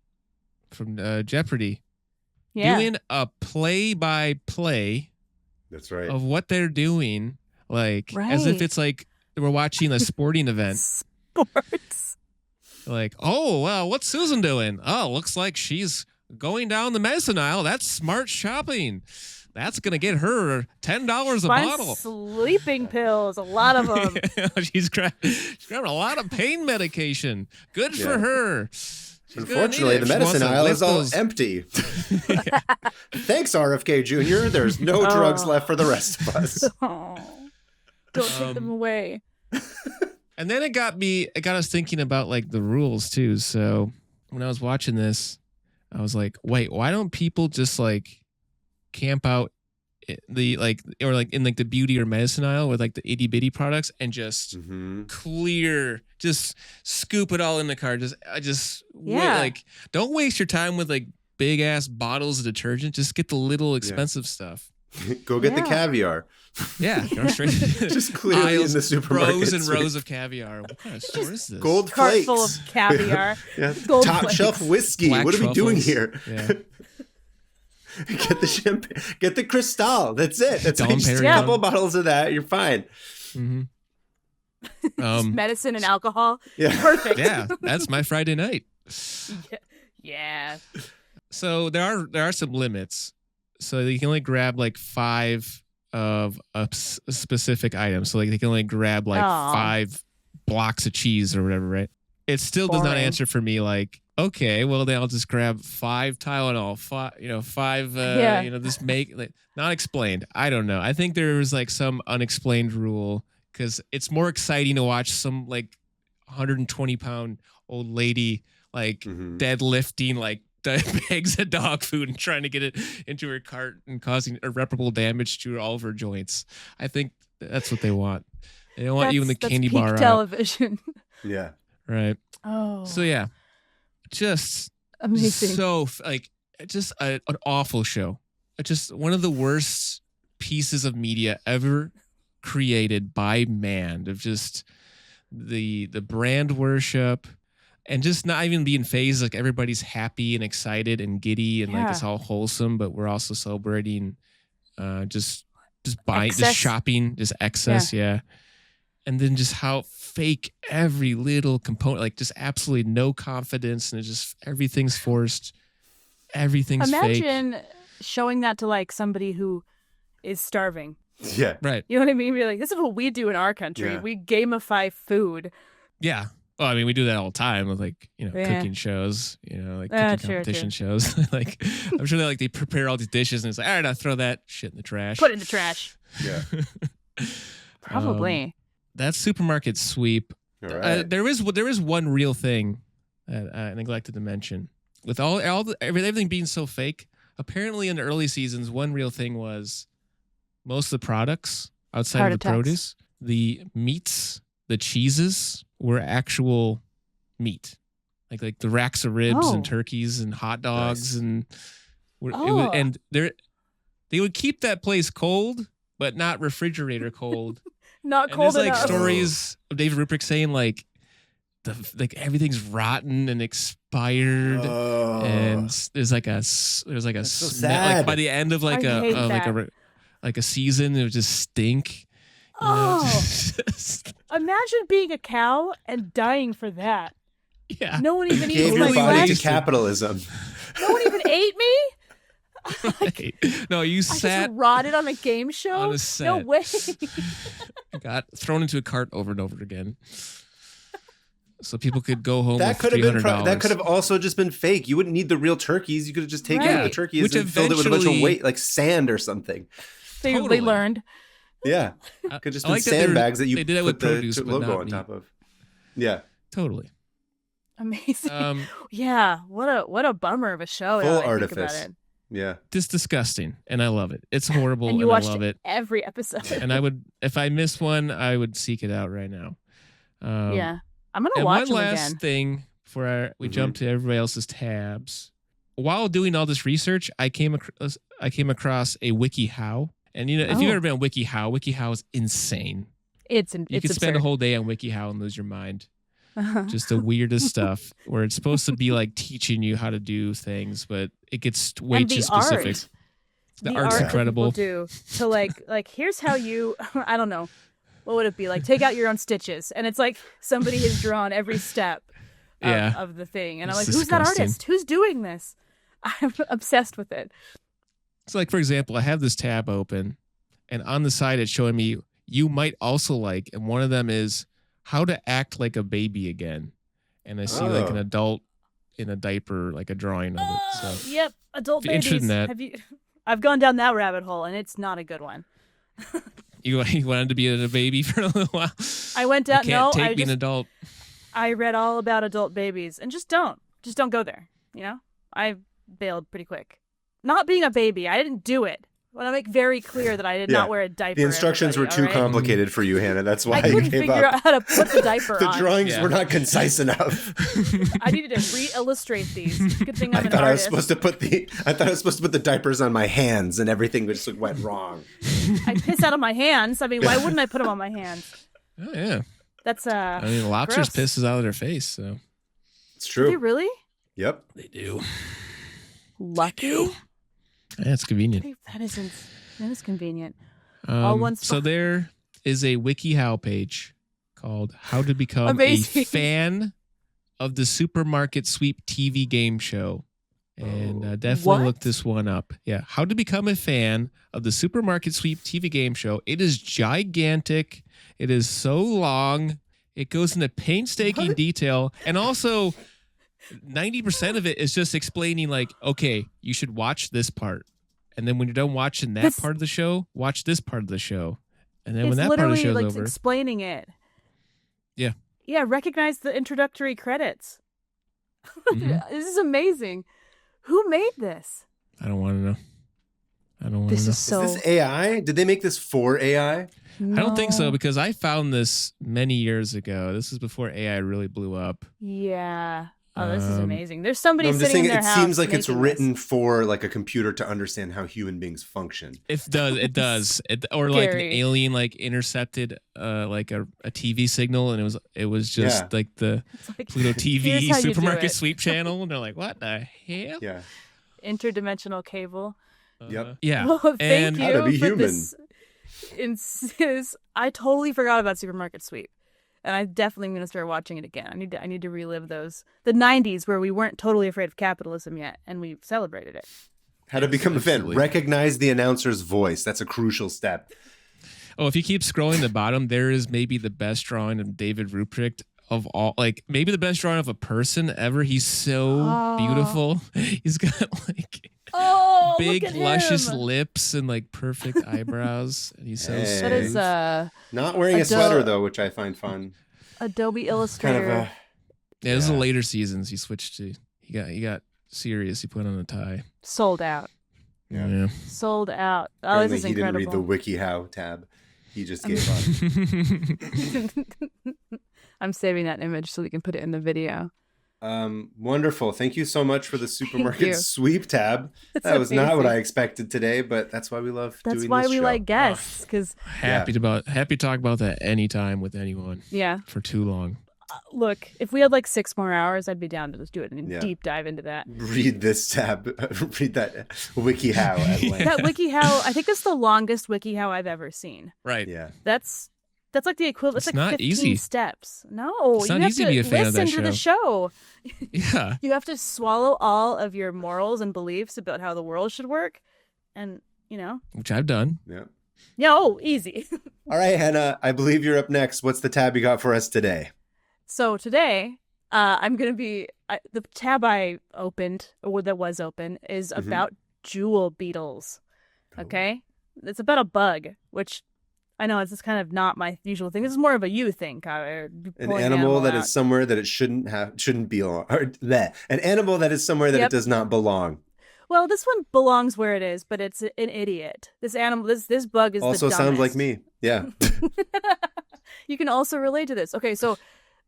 from Jeopardy doing a play-by-play That's right. of what they're doing, like as if it's like we're watching a sporting event. Sports. Like, oh, well, what's Susan doing? Oh, looks like she's going down the medicine aisle. That's smart shopping. That's going to get her $10 a bottle. Sleeping pills, a lot of them. she's grabbing a lot of pain medication. Good for her. Unfortunately, the medicine aisle is all empty. Thanks, RFK Jr. There's no drugs left for the rest of us. Oh, don't take them away. And then it got us thinking about like the rules too. So when I was watching this, I was like, wait, why don't people just like camp out in the beauty or medicine aisle with like the itty bitty products and just just scoop it all in the car. Don't waste your time with like big ass bottles of detergent. Just get the little expensive stuff. Go get the caviar. Yeah, just clearly in the supermarket. Rows and rows of caviar. What kind of store is this? Gold Cart flakes. full of caviar. Top flakes. shelf whiskey. Black what are we doing truffles. here? Yeah. Get the champagne. Get the Cristal. That's it. That's Dom just a Perignon. couple bottles of that. You're fine. Mm-hmm. Just medicine and alcohol. Yeah. Perfect. Yeah, that's my Friday night. Yeah. So there are some limits. So you can only grab like 5 of a specific item. So like they can only grab like 5 blocks of cheese or whatever, right? It still does not answer for me like, okay, well then I'll just grab 5 Tylenol, 5 this not explained. I don't know. I think there was like some unexplained rule because it's more exciting to watch some like 120-pound old lady like deadlifting like bags of dog food and trying to get it into her cart and causing irreparable damage to all of her joints. I think that's what they want. They don't want you in the candy peak bar. Television. Yeah. Right. Oh. So yeah, just amazing. So like, just an awful show. Just one of the worst pieces of media ever created by man. Of just the brand worship. And just not even being phased, like everybody's happy and excited and giddy and like it's all wholesome, but we're also celebrating just buying, just shopping, just excess, and then just how fake every little component, like just absolutely no confidence, and it's just everything's forced, everything's fake. Imagine showing that to like somebody who is starving. Yeah, right. You know what I mean? Be like, this is what we do in our country. Yeah. We gamify food. Yeah. Well, I mean, we do that all the time with like, cooking shows, like cooking competition shows. Like, I'm sure they prepare all these dishes and it's like, all right, I'll throw that shit in the trash. Put it in the trash. Yeah. Probably. That supermarket sweep. All right. There is one real thing that I neglected to mention. With everything being so fake, apparently in the early seasons, one real thing was most of the products outside of the produce, the meats, the cheeses were actual meat, like the racks of ribs and turkeys and hot dogs and they would keep that place cold, but not refrigerator cold. Not and cold there's enough. Like stories of David Ruprecht saying like everything's rotten and expired, and there's a smell. Like by the end of like a season, it would just stink. Imagine being a cow and dying for that. Yeah. No one even eats Gave my your body flesh. to capitalism. No one even ate me? Right. No, you sat just rotted on a game show? on a set. No way. Got thrown into a cart over and over again. So people could go home That with could have been $300. that could have also just been fake. You wouldn't need the real turkeys. You could have just taken out the turkeys Which and filled it with a bunch of eventually- weight, like sand or something. They Totally. learned. Yeah, could just I been like that they sandbags that you they did that put with the produce, but logo not on meat. top of. Yeah, Totally. Amazing. Yeah, what a bummer of a show. full now I think about artifice. it. Yeah, Just disgusting, and I love it. It's horrible, And and, you I watched love it. every episode. And I would, if I missed one, I would seek it out right now. Yeah, I'm gonna And watch one them last again. thing before we Mhm. jump to everybody else's tabs. While doing all this research, I came across a WikiHow, and if you've ever been on WikiHow is insane. You You could spend a whole day on WikiHow and lose your mind. Just the weirdest stuff, where it's supposed to be like teaching you how to do things, but it gets way And too the specific. art. The The art's art that incredible. people do to like here's how you I don't know, what would it be like, take out your own stitches, and it's like somebody has drawn every step of the thing, and I'm like, It's who's that disgusting. artist, who's doing this? I'm obsessed with it. So, like, for example, I have this tab open, and on the side it's showing me you might also like, and one of them is how to act like a baby again. And I see like an adult in a diaper, like a drawing of it. So Yep, adult if you're interested babies. in that- I've gone down that rabbit hole, and it's not a good one. you wanted to be a baby for a little while. I went You down. can't No, take being an adult. I read all about adult babies, and just don't go there. I bailed pretty quick. Not being a baby, I didn't do it. I want to make very clear that I did not wear a diaper. the instructions were everybody, too all right? complicated for you, Hannah. That's why I you couldn't gave figure up. out how to put the diaper The on. drawings were not concise enough. I needed to re-illustrate these. Good thing I I'm an thought I was artist. supposed to put the diapers on my hands, and everything just went wrong. I piss out of my hands. I mean, why wouldn't I put them on my hands? Oh yeah. That's I mean, lobsters gross. pisses out of their face, so It's Do they true. really? Yep. they do. Lucky. Yeah, it's convenient. That is convenient. All one So spot. there is a WikiHow page called "How to Become Amazing. a Fan of the Supermarket Sweep TV Game Show," and definitely What? look this one up. Yeah, "How to Become a Fan of the Supermarket Sweep TV Game Show." It is gigantic. It is so long. It goes into painstaking detail, and also 90% of it is just explaining, like, okay, you should watch this part. And then when you're done watching that part of the show, watch this part of the show. And then when It's that part of the literally show's like over. explaining it. Yeah. Yeah, recognize the introductory credits. Mhm. This is amazing. Who made this? I don't want to know. I don't want to This know. is so. Is this AI? Did they make this for AI? I don't think so, No. because I found this many years ago. This is before AI really blew up. Yeah. Oh, this is Um, amazing. There's somebody No, I'm just sitting saying in their it house. seems like it's making written this. for like a computer to understand how human beings function. It does. It does. Or like an Scary. alien like intercepted like a TV signal, and it was just Yeah. like the It's like, Pluto TV here's how you do supermarket it. sweep channel, and they're like, what the hell? Yeah. Interdimensional cable. Yep. Yeah. Well, thank And- you How to be for human. this. I totally forgot about Supermarket Sweep, and I definitely am going to start watching it again. I need to relive the 90s where we weren't totally afraid of capitalism yet, and we celebrated it. How to become a fan. Absolutely. Recognize the announcer's voice. That's a crucial step. Oh, if you keep scrolling to the bottom, there is maybe the best drawing of David Ruprecht of all, like maybe the best drawing of a person ever. He's so Oh. beautiful. He's got like Oh, big, look at luscious him. lips and like perfect eyebrows. And he's so Hey. sweet. That is Not wearing a Adele- sweater though, which I find fun. Adobe Kind Illustrator. of Yeah, this is the Yeah. later seasons. He switched to he got serious. He put on a tie. Sold out. Yeah. Sold out. Oh, Apparently this is he didn't incredible. read the WikiHow tab. He just gave up. I'm saving that image so we can put it in the video. Wonderful. Thank you so much for the you. supermarket sweep tab. It's That was not what amazing. I expected today, but that's why we love That's doing why this we show. like guests, because happy to talk about that anytime with anyone yeah. for too long. Look, if we had like 6 more hours, I'd be down to just do it and Yeah. deep dive into that. Read this tab. Read that WikiHow at length. That WikiHow, I think it's the longest WikiHow I've ever seen. Right. Yeah. That's That's like the equivalent. It's It's like not 15 easy. steps. No, It's you not have easy to to be a fan of listen that to the show. Yeah. You have to swallow all of your morals and beliefs about how the world should work, and Which I've done. Yeah. Easy. All right, Hannah, I believe you're up next. What's the tab you got for us today? So today, I'm gonna be the tab I opened, or that was open, is about jewel beetles. Okay, it's about a bug, which I know it's just kind of not my usual thing. This is more of a you thing, Kaveh. An animal that is somewhere that it shouldn't belong. Or an animal that is somewhere that it does not belong. Well, this one belongs where it is, but it's an idiot. This animal, this bug is also the dumbest. sounds like me. Yeah. You can also relate to this. Okay, so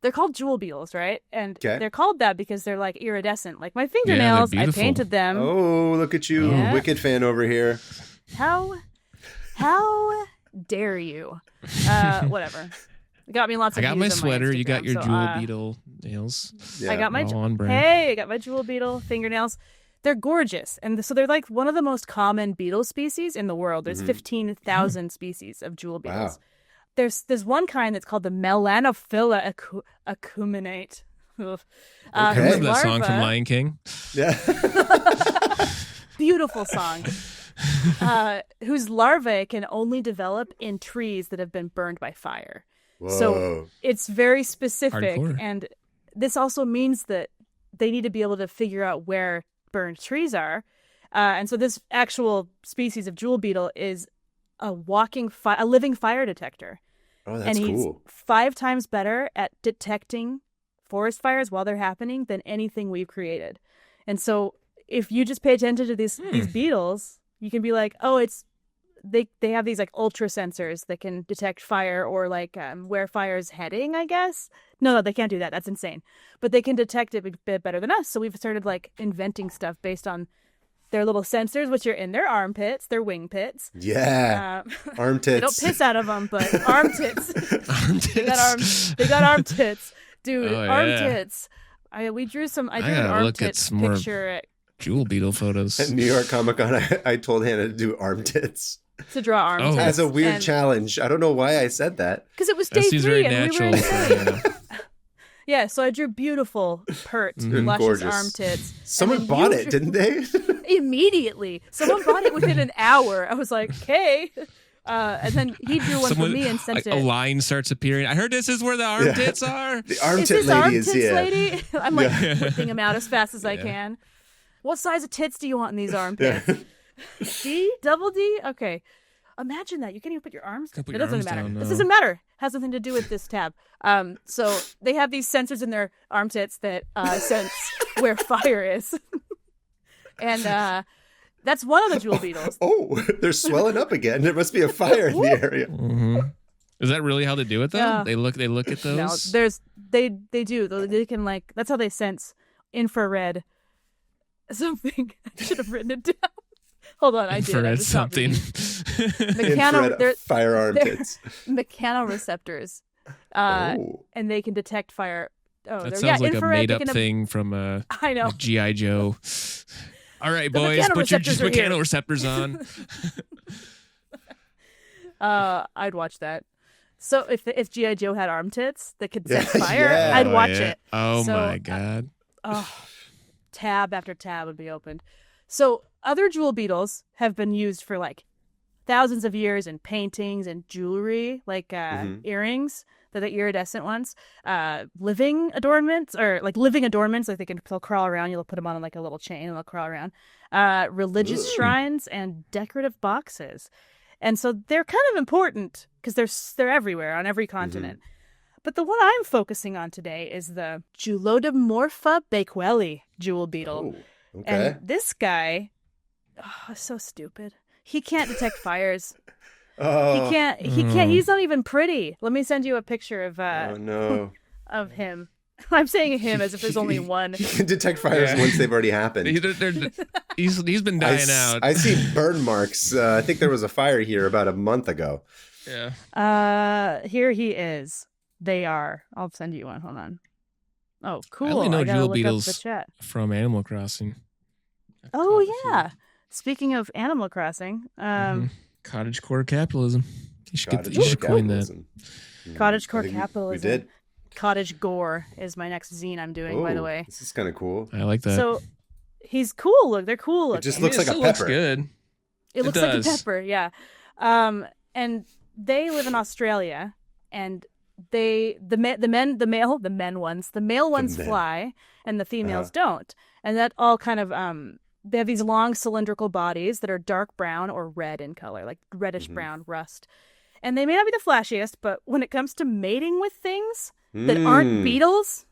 they're called jewel beetles, right? And they're called that because they're like iridescent. Like my fingernails, I painted them. Oh, look at you, Wicked fan over here. How dare you? Whatever. It got me lots of. I got my sweater. You got your jewel so, beetle nails. Yeah. I got my I got my jewel beetle fingernails. They're gorgeous, and so they're like one of the most common beetle species in the world. There's 15,000 species of jewel beetles. Wow. There's one kind that's called the Melanophila acuminate. I remember that song from Lion King. Yeah. Beautiful song. Whose larvae can only develop in trees that have been burned by fire. Whoa. So it's very specific. Hardcore. And this also means that they need to be able to figure out where burned trees are. And so this actual species of jewel beetle is a living fire detector. Oh, that's cool. And he's 5 times better at detecting forest fires while they're happening than anything we've created. And so if you just pay attention to these beetles, you can be like, oh, they have these like ultra sensors that can detect fire or like where fire is heading, I guess. No, they can't do that. That's insane. But they can detect it a bit better than us. So we've started like inventing stuff based on their little sensors, which are in their armpits, their wing pits. Yeah. Arm tits. They don't piss out of them, but arm tits. Arm tits. They got arm tits. Dude, Oh, arm yeah. tits. I drew an gotta arm look at tits some more picture at jewel beetle photos. At New York Comic Con, I told Hannah to do arm tits. to draw arm tits. As a weird challenge. I don't know why I said that. Because it was day That seems 3 very and natural. we were Yeah, so I drew beautiful, pert, luscious Gorgeous. arm tits. Someone bought it, didn't they? Immediately. Someone bought it within an hour. I was like, okay. And then he drew one for me and sent it. A line starts appearing. I heard this is where the armpits are. The armpit lady is here. Lady? I'm like whipping them out as fast as I can. What size of tits do you want in these armpits? D? Double D? Okay. Imagine that. You can't even put your arms down. It doesn't matter. This doesn't matter. Has nothing to do with this tab. So they have these sensors in their armpits that sense where fire is. And that's one of the jewel beetles. Oh, they're swelling up again. There must be a fire in the area. Mm-hmm. Is that really how they do it though? Yeah. They look at those? No, they do. They can like, that's how they sense infrared something. I should have written it down. Hold on, I did. Infrared something. Infrared firearm tits. Mechanoreceptors. And they can detect fire. Oh, that sounds like infrared, a made-up thing from I know. like G.I. Joe. All right, The boys, put your mechanoreceptors on. I'd watch that. So if G.I. Joe had arm tits that could sense fire, I'd watch it. Oh my God. Tab after tab would be opened. So other jewel beetles have been used for like thousands of years in paintings and jewelry, like earrings. They're the iridescent ones. Living adornments, like they'll crawl around. You'll put them on like a little chain and they'll crawl around. Religious shrines and decorative boxes. And so they're kind of important because they're everywhere on every continent. But the one I'm focusing on today is the Julodomorpha bakewelli jewel beetle. Oh, okay. And this guy, so stupid. He can't detect fires. He can't. He's not even pretty. Let me send you a picture of of him. I'm saying him as if there's only one. He can detect fires once they've already happened. He's been dying out. I see burn marks. I think there was a fire here about a month ago. Yeah. Here he is. They are. I'll send you one. Hold on. Oh, cool. I only know jewel beetles the chat. from Animal Crossing. Oh yeah. Speaking of Animal Crossing, cottagecore capitalism. You should coin that. Cottagecore We capitalism. did. Cottage Gore is my next zine I'm doing, by the way. This is kind of cool. I like that. So he's cool. Look, they're cool looking. It just looks like a pepper. Looks good. It looks like a pepper, yeah. And they live in Australia, and the male ones fly, and the females don't. And that all kind of they have these long cylindrical bodies that are dark brown or red in color, like reddish brown rust. And they may not be the flashiest, but when it comes to mating with things that aren't beetles,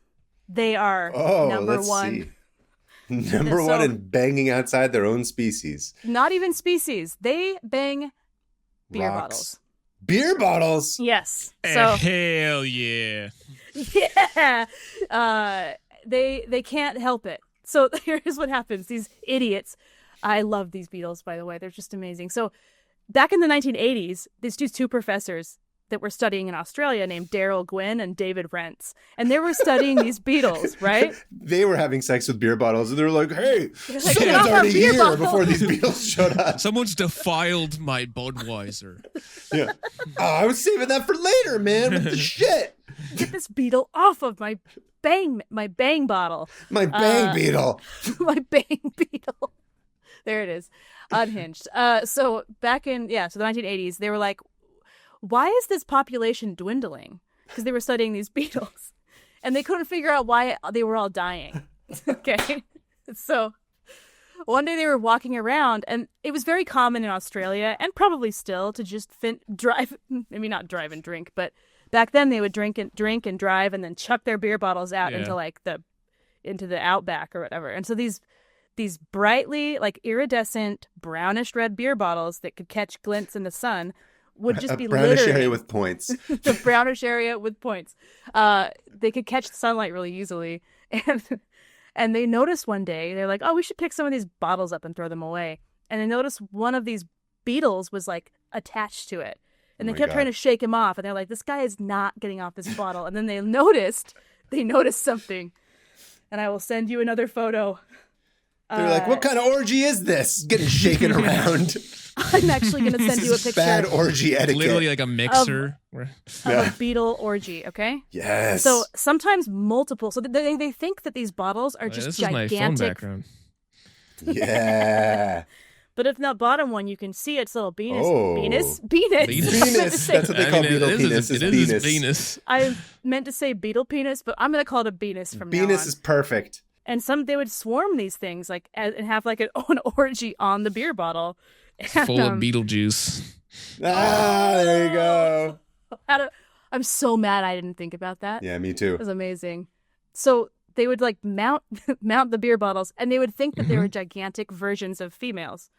they are number one. Number one in banging outside their own species. Not even species. They bang beer Rocks. bottles. Beer bottles? Yes. So hell yeah. Yeah. They can't help it. So here's what happens. These idiots. I love these beetles, by the way. They're just amazing. So back in the 1980s, these two professors that were studying in Australia named Daryl Nguyen and David Rentz. And they were studying these beetles, right? They were having sex with beer bottles, and they were like, hey, like, someone's already here before these beetles showed up. Someone's defiled my Budweiser. Yeah. I was saving that for later, man, with the shit. Get this beetle off of my bang bottle. My bang beetle. My bang beetle. There it is. Unhinged. So back in, the 1980s, they were like, why is this population dwindling? Because they were studying these beetles. And they couldn't figure out why they were all dying. Okay? So one day they were walking around, and it was very common in Australia, and probably still, to just drive, maybe not drive and drink, but back then they would drink and drive and then chuck their beer bottles out into the outback or whatever. And so these brightly, like, iridescent brownish red beer bottles that could catch glints in the sun would just be brownish littering. area with points. The brownish area with points. They could catch the sunlight really easily. And they noticed one day, they're like, oh, we should pick some of these bottles up and throw them away. And they noticed one of these beetles was, like, attached to it. And they kept trying to shake him off. And they're like, this guy is not getting off this bottle. And then they noticed something. And I will send you another photo. They're like, what kind of orgy is this? Getting shaken around. I'm actually going to send you a picture. Bad orgy etiquette. Literally like a mixer. Of a beetle orgy, okay? Yes. So sometimes multiple. So they think that these bottles are just this gigantic. Is my phone background. Yeah. But if that bottom one, you can see its little penis. Oh. Penis. Penis. That's what they call beetle penis. It is penis. I meant to say beetle penis, but I'm going to call it a penis from now on. Penis is perfect. And they would swarm these things and have like an orgy on the beer bottle. And, full of Beetlejuice. There you go. I'm so mad I didn't think about that. Yeah, me too. It was amazing. So they would like mount the beer bottles, and they would think that they were gigantic versions of females.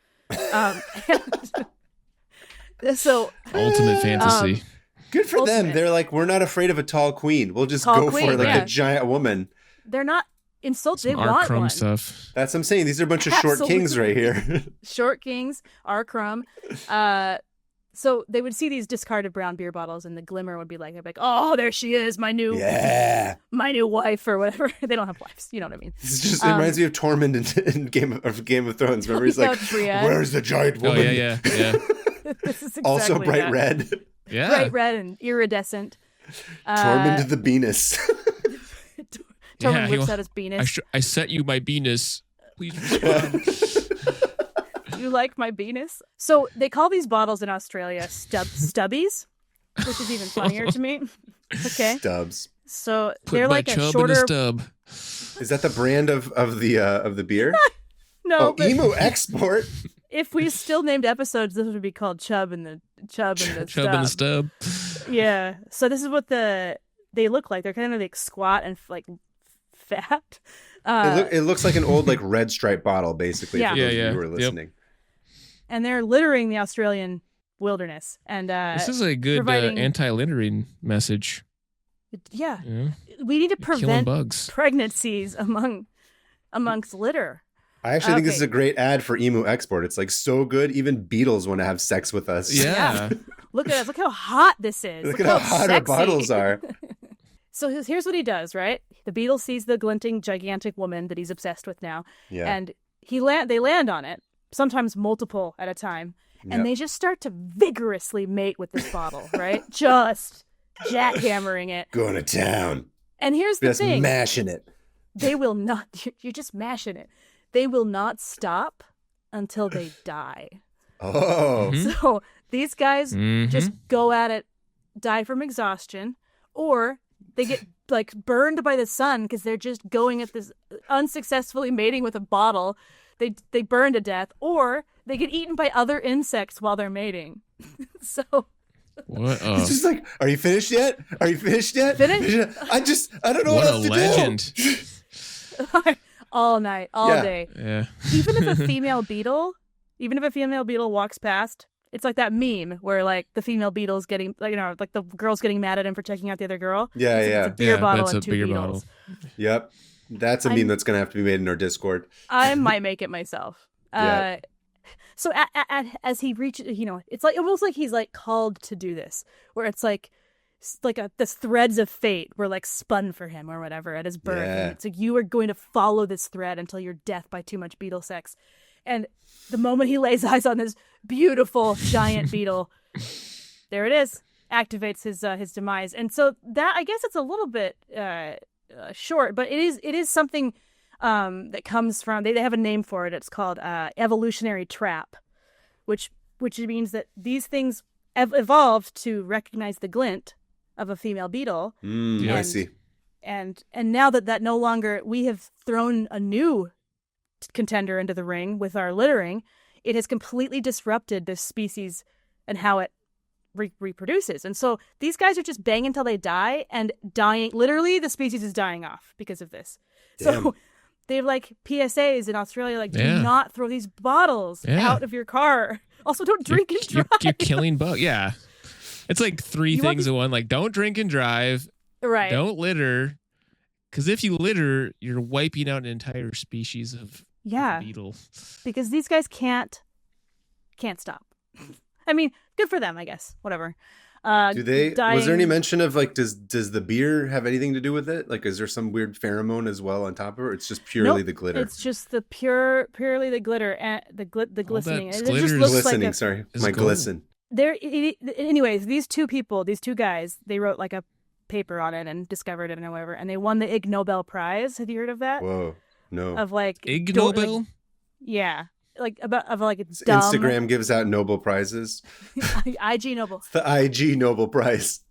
So ultimate fantasy. Good for them. They're like, we're not afraid of a tall queen. We'll just go for like a giant woman. They're not insulted. They want want crumb one. Stuff. That's what I'm saying. These are a bunch of short kings right here. Short kings, R. Crumb. So they would see these discarded brown beer bottles, and the glimmer would be like, oh, there she is, my new wife or whatever. They don't have wives, you know what I mean? This just it reminds me of Tormund in Game of Thrones. Remember, he's like, "Where's the giant woman?" Oh yeah. This is exactly also bright red. Yeah, bright red and iridescent. Tormund the Venus. Tormund whips out his penis. I set you my penis. Please respond. You like my penis? So they call these bottles in Australia stubbies, which is even funnier to me. Okay. Stubs. So Put they're my like a chub shorter. in a stub. Is that the brand of the beer? No. Oh, Emu Export. If we still named episodes, this would be called Chub and the Chub and the Stub. Yeah. So this is what they look like. They're kind of like squat and like fat. It looks like an old like red stripe bottle, basically. Yeah. For those of you who are listening. Yep. And they're littering the Australian wilderness. And this is a good anti-littering message. Yeah. We need to prevent bugs. pregnancies amongst litter. I actually think this is a great ad for Emu Export. It's like so good, even beetles want to have sex with us. Yeah. Look at us. Look how hot this is. Look at how hot our bottles are. So here's what he does, right? The beetle sees the glinting, gigantic woman that he's obsessed with now. Yeah. And they land on it, sometimes multiple at a time. And they just start to vigorously mate with this bottle, right? Just jackhammering it. Going to town. And here's the thing. Mashing it. They will not, you're just mashing it. They will not stop until they die. Oh. So these guys just go at it, die from exhaustion, or they get like burned by the sun because they're just going at this unsuccessfully mating with a bottle. They burn to death, or they get eaten by other insects while they're mating. So what? It's just like, are you finished yet? Are you finished yet? Finished? I don't know what else to legend. Do. All night, all day. Yeah. Even if a female beetle walks past, it's like that meme where like the female beetle's getting, like, like the girl's getting mad at him for checking out the other girl. Yeah, It's a beer bottle and two beetles. Yep. That's a meme that's going to have to be made in our Discord. I might make it myself. Yeah. So as he reaches, it's like almost like he's like called to do this, where it's like the threads of fate were like spun for him or whatever at his birth. Yeah. And it's like, you are going to follow this thread until your death by too much beetle sex. And the moment he lays eyes on this beautiful giant beetle, there it is, activates his demise. And so that, I guess it's a little bit short, but it is something that comes from, they have a name for it. It's called evolutionary trap, which means that these things evolved to recognize the glint of a female beetle. I see. And now that no longer, we have thrown a new contender into the ring with our littering, it has completely disrupted this species and how it reproduces. And so these guys are just banging until they die, and dying. Literally, the species is dying off because of this. Damn. So they have like PSAs in Australia, like, do not throw these bottles out of your car. Also, don't drink and drive. You're killing bugs. Yeah. It's like three things in one. Like, don't drink and drive. Right. Don't litter. Because if you litter, you're wiping out an entire species of beetle. Because these guys can't stop. I mean, good for them, I guess. Whatever. Do they? Was there any mention of like, does the beer have anything to do with it? Like, is there some weird pheromone as well on top of it? Or it's just purely the glitter. It's just the purely the glitter and the glistening. It just looks glistening. like Sorry, my glisten. Anyways, these two guys, they wrote like a paper on it and discovered it and whatever, and they won the Ig Nobel Prize. Have you heard of that? Whoa, no. Of like Ig Nobel? Yeah. Like it's dumb. Instagram gives out Nobel prizes. IG Nobel. It's the IG Nobel Prize.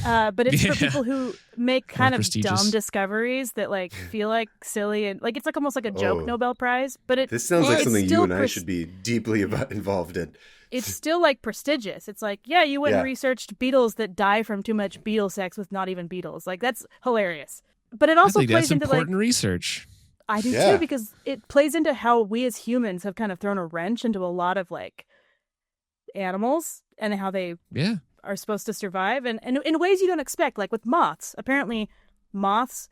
But it's for people who make kind of prestigious. dumb discoveries that like feel like silly, and like it's like almost like a joke Nobel Prize. But this sounds like something you and I should be deeply involved in. It's still like prestigious. It's like, you went and researched beetles that die from too much beetle sex with not even beetles. Like, that's hilarious. But it also plays into important research. I do too, because it plays into how we as humans have kind of thrown a wrench into a lot of like animals and how they are supposed to survive, and in ways you don't expect. Like with moths, apparently moths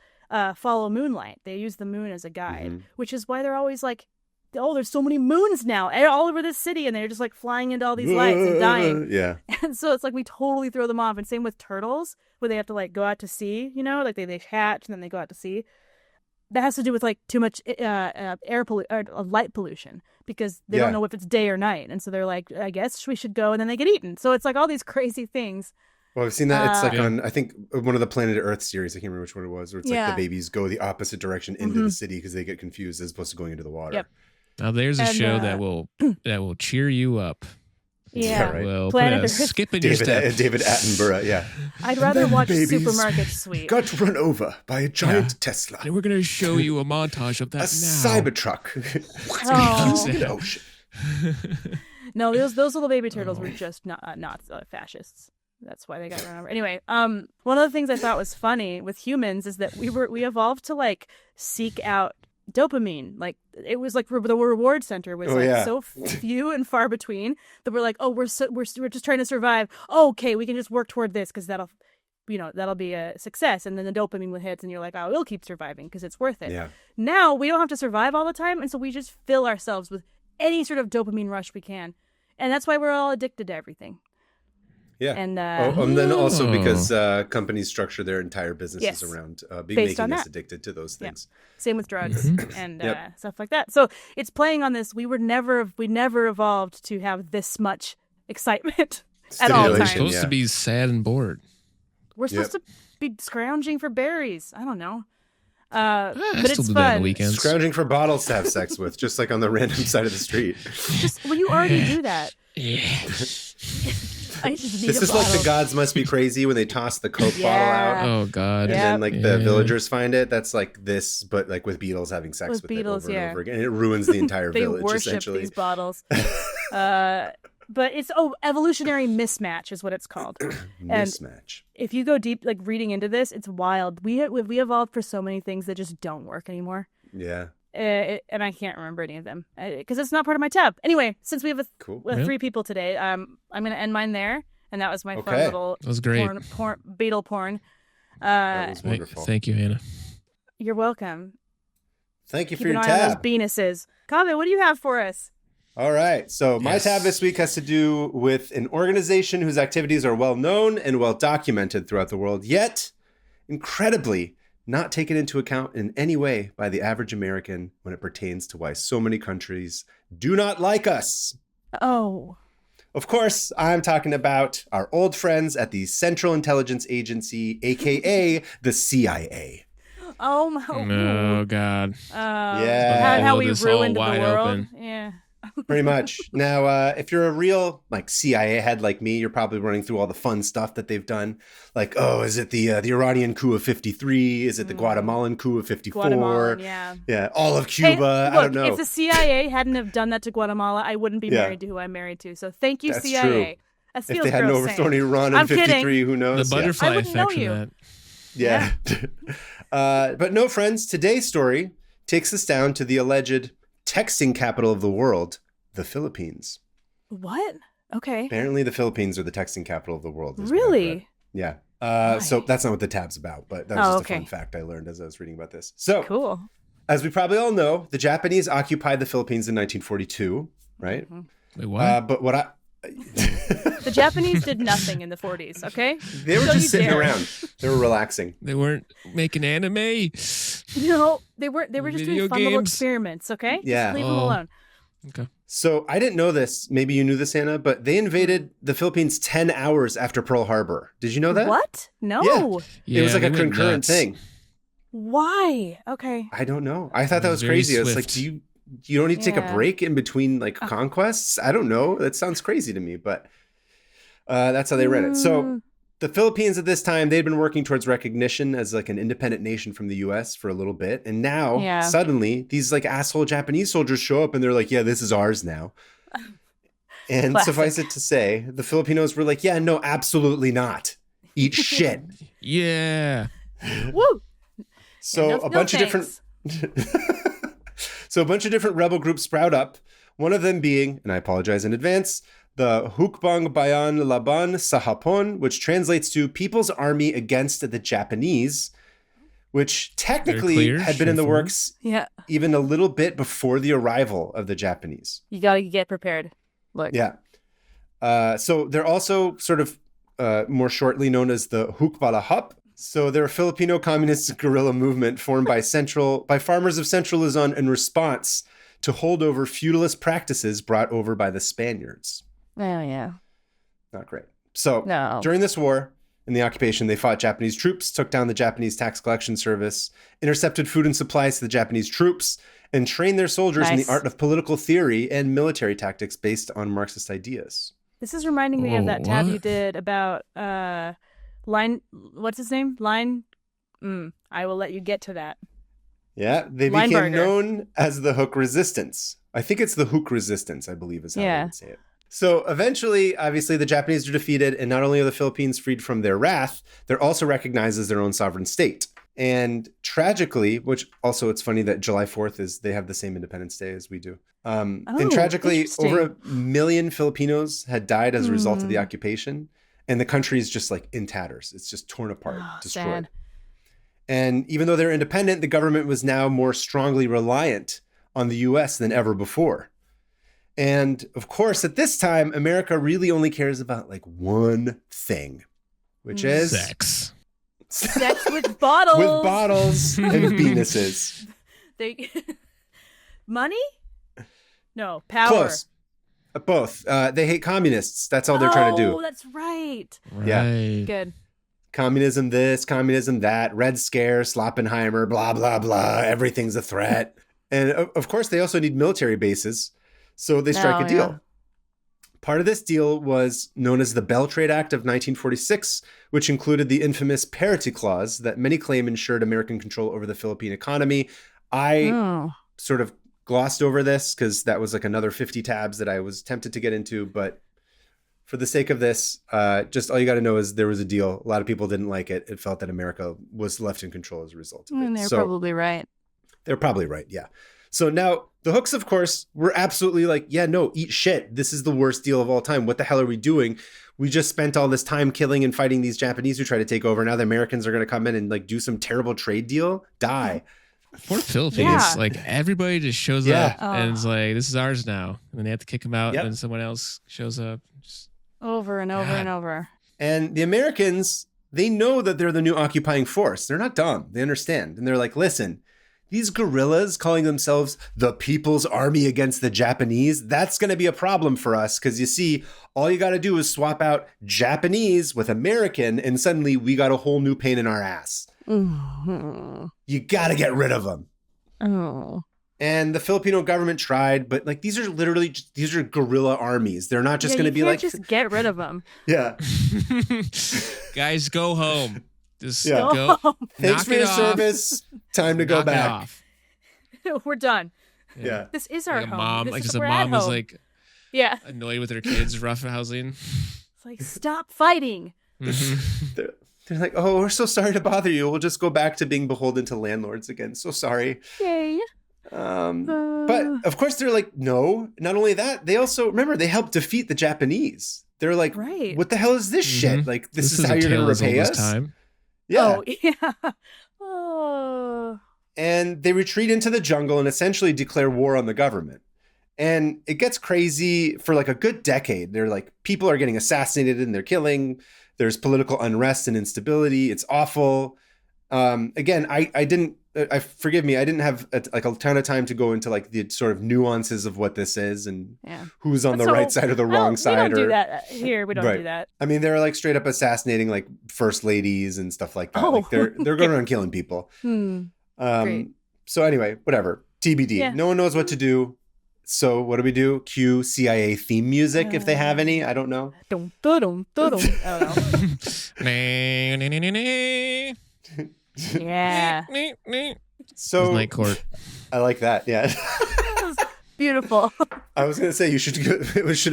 follow moonlight. They use the moon as a guide, which is why they're always like, oh, there's so many moons now all over this city, and they're just like flying into all these lights and dying. Yeah. And so it's like we totally throw them off. And same with turtles, where they have to like go out to sea, like they hatch and then they go out to sea. That has to do with like too much light pollution, because they don't know if it's day or night, and so they're like, I guess we should go, and then they get eaten. So it's like all these crazy things. Well, I've seen that. It's like on, I think, one of the Planet Earth series. I can't remember which one it was. Where it's like the babies go the opposite direction into the city because they get confused as opposed to going into the water. Yep. Now there's a show that will cheer you up. Yeah, right. Well, Planet put a Earth. skip in your step. David Attenborough, yeah. I'd rather watch babies Supermarket Sweep. Got run over by a giant Tesla. And we're going to show you a montage of that A Cybertruck. No, those little baby turtles were just not fascists. That's why they got run over. Anyway, one of the things I thought was funny with humans is that we evolved to like seek out dopamine. Like, it was like the reward center was so few and far between that we're like, oh, we're just trying to survive. Oh, okay, we can just work toward this because that'll be a success. And then the dopamine hits and you're like, oh, we'll keep surviving because it's worth it. Yeah. Now we don't have to survive all the time, and so we just fill ourselves with any sort of dopamine rush we can, and that's why we're all addicted to everything. Yeah. And then also because companies structure their entire businesses around making us addicted to those things. Yeah. Same with drugs and stuff like that. So it's playing on this. We never evolved to have this much excitement at all times. We're supposed to be sad and bored. We're supposed to be scrounging for berries. I don't know. I but still it's do that on the fun. weekends. Scrounging for bottles to have sex with, just like on the random side of the street. You already do that. Yeah. I just need This is like the gods must be crazy when they toss the Coke bottle out. Oh God. And then like the villagers find it. That's like this, but like with beetles having sex with beetles, it over and over again. And it ruins the entire they village, worship essentially. these bottles. But it's evolutionary mismatch is what it's called. Mismatch. And if you go deep, like reading into this, it's wild. We evolved for so many things that just don't work anymore. Yeah. And I can't remember any of them because it's not part of my tab. Anyway, since we have three people today, I'm going to end mine there. And that was my fun little that was great. beetle porn. That was wonderful. Thank you, Hannah. You're welcome. Thank you Keep for your an eye on tab. those penises. Kaveh, what do you have for us? All right. So my tab this week has to do with an organization whose activities are well known and well documented throughout the world, yet incredibly not taken into account in any way by the average American when it pertains to why so many countries do not like us. Oh. Of course, I'm talking about our old friends at the Central Intelligence Agency, aka the CIA. Oh my! Oh God! Yeah, how we this ruined all the wide world. open. Yeah, pretty much. Now, if you're a real like CIA head like me, you're probably running through all the fun stuff that they've done. Like, oh, is it the Iranian coup of '53? Is it the Guatemalan coup of '54? Guatemalan, yeah, all of Cuba. Hey, look, I don't know. If the CIA hadn't have done that to Guatemala, I wouldn't be married to who I'm married to. So thank you, That's CIA. true. That feels if they hadn't overthrown Iran in '53, who knows? The butterfly effect from that. Yeah. But no, friends, today's story takes us down to the alleged texting capital of the world, the Philippines. What? Okay. Apparently the Philippines are the texting capital of the world. Really? Yeah. So that's not what the tab's about, but that was just a fun fact I learned as I was reading about this. So cool. As we probably all know, the Japanese occupied the Philippines in 1942, right? Wait, what? But what the Japanese did nothing in the 40s, okay? They were just sitting around. They were relaxing. They weren't making anime. No, they weren't. They were just doing fun little experiments, okay? Yeah. Just leave them alone. Okay. So I didn't know this. Maybe you knew this, Anna, but they invaded the Philippines 10 hours after Pearl Harbor. Did you know that? What? No. Yeah. It was like a concurrent thing. Why? Okay. I don't know. I thought that was crazy. I was like, you don't need to take a break in between like conquests? I don't know. That sounds crazy to me, but that's how they read it. So the Philippines at this time, they'd been working towards recognition as like an independent nation from the US for a little bit. And now suddenly these like asshole Japanese soldiers show up and they're like, yeah, this is ours now. And Classic. Suffice it to say, the Filipinos were like, yeah, no, absolutely not. Eat shit. Yeah. Woo. So a bunch of different So a bunch of different rebel groups sprout up, one of them being, and I apologize in advance, the Hukbang Bayan Laban sa Hapon, which translates to People's Army Against the Japanese, which technically had been in the works even a little bit before the arrival of the Japanese. You got to get prepared. Look. Yeah. So they're also sort of more shortly known as the Hukbalahap. So they're a Filipino communist guerrilla movement formed by farmers of Central Luzon in response to holdover feudalist practices brought over by the Spaniards. Oh, yeah. Not great. So during this war, in the occupation, they fought Japanese troops, took down the Japanese tax collection service, intercepted food and supplies to the Japanese troops, and trained their soldiers in the art of political theory and military tactics based on Marxist ideas. This is reminding me of that tab you did about what's his name? I will let you get to that. Yeah, they became known as the Hook Resistance. I think it's the Hook Resistance, I believe is how they would say it. So eventually, obviously, the Japanese are defeated, and not only are the Philippines freed from their wrath, they're also recognized as their own sovereign state. And tragically, which also it's funny that July 4th they have the same Independence Day as we do. And tragically, over 1 million Filipinos had died as a result of the occupation. And the country is just like in tatters. It's just torn apart, destroyed. Sad. And even though they're independent, the government was now more strongly reliant on the US than ever before. And of course, at this time, America really only cares about like one thing, which is sex. Sex with bottles. With bottles and penises. Money? No, power. Close. Both. They hate communists. That's all they're trying to do. Oh, that's right. Yeah. Good. communism this, communism that, Red Scare, Sloppenheimer, blah, blah, blah. Everything's a threat. And of course, they also need military bases. So they strike a deal. Yeah. Part of this deal was known as the Bell Trade Act of 1946, which included the infamous parity clause that many claim ensured American control over the Philippine economy. I sort of glossed over this because that was like another 50 tabs that I was tempted to get into. But for the sake of this, just all you got to know is there was a deal. A lot of people didn't like it. It felt that America was left in control as a result of it. And they're probably right. They're probably right, yeah. So now the hooks, of course, were absolutely like, yeah, no, eat shit. This is the worst deal of all time. What the hell are we doing? We just spent all this time killing and fighting these Japanese who try to take over. Now the Americans are going to come in and like do some terrible trade deal. Die. Poor Philippines. Like everybody just shows up and it's like, this is ours now. And then they have to kick them out and then someone else shows up. Just, over and over and over. And the Americans, they know that they're the new occupying force. They're not dumb. They understand. And they're like, listen, these guerrillas calling themselves the People's Army against the Japanese, that's going to be a problem for us because you see, all you got to do is swap out Japanese with American and suddenly we got a whole new pain in our ass. You got to get rid of them. And the Filipino government tried, but like these are guerrilla armies. They're not just going to be like just get rid of them. Yeah. Guys, go home. Just go home. Thanks for your service. Time to go back. We're done. Yeah. This is our like home. Mom, this like is just a mom was like annoyed with her kids roughhousing. It's like, stop fighting. They're like, oh, we're so sorry to bother you. We'll just go back to being beholden to landlords again. So sorry. Yay. But of course they're like, no. Not only that, they also, remember, they helped defeat the Japanese. They're like, what the hell is this shit? Like, this is how you're going to repay us? Time. Yeah. Oh. And they retreat into the jungle and essentially declare war on the government. And it gets crazy for like a good decade. They're like, people are getting assassinated and they're killing. There's political unrest and instability. It's awful. Again, forgive me, I didn't have a ton of time to go into like the sort of nuances of what this is and who's on the right side or the wrong side. We don't do that here. We don't do that. I mean, they're like straight up assassinating like first ladies and stuff like that. Like they're going around killing people. So anyway, whatever. TBD. Yeah. No one knows what to do. So what do? Cue CIA theme music if they have any. I don't know. I don't know. Yeah. So night court. I like that. Yeah. Beautiful. I was gonna say it should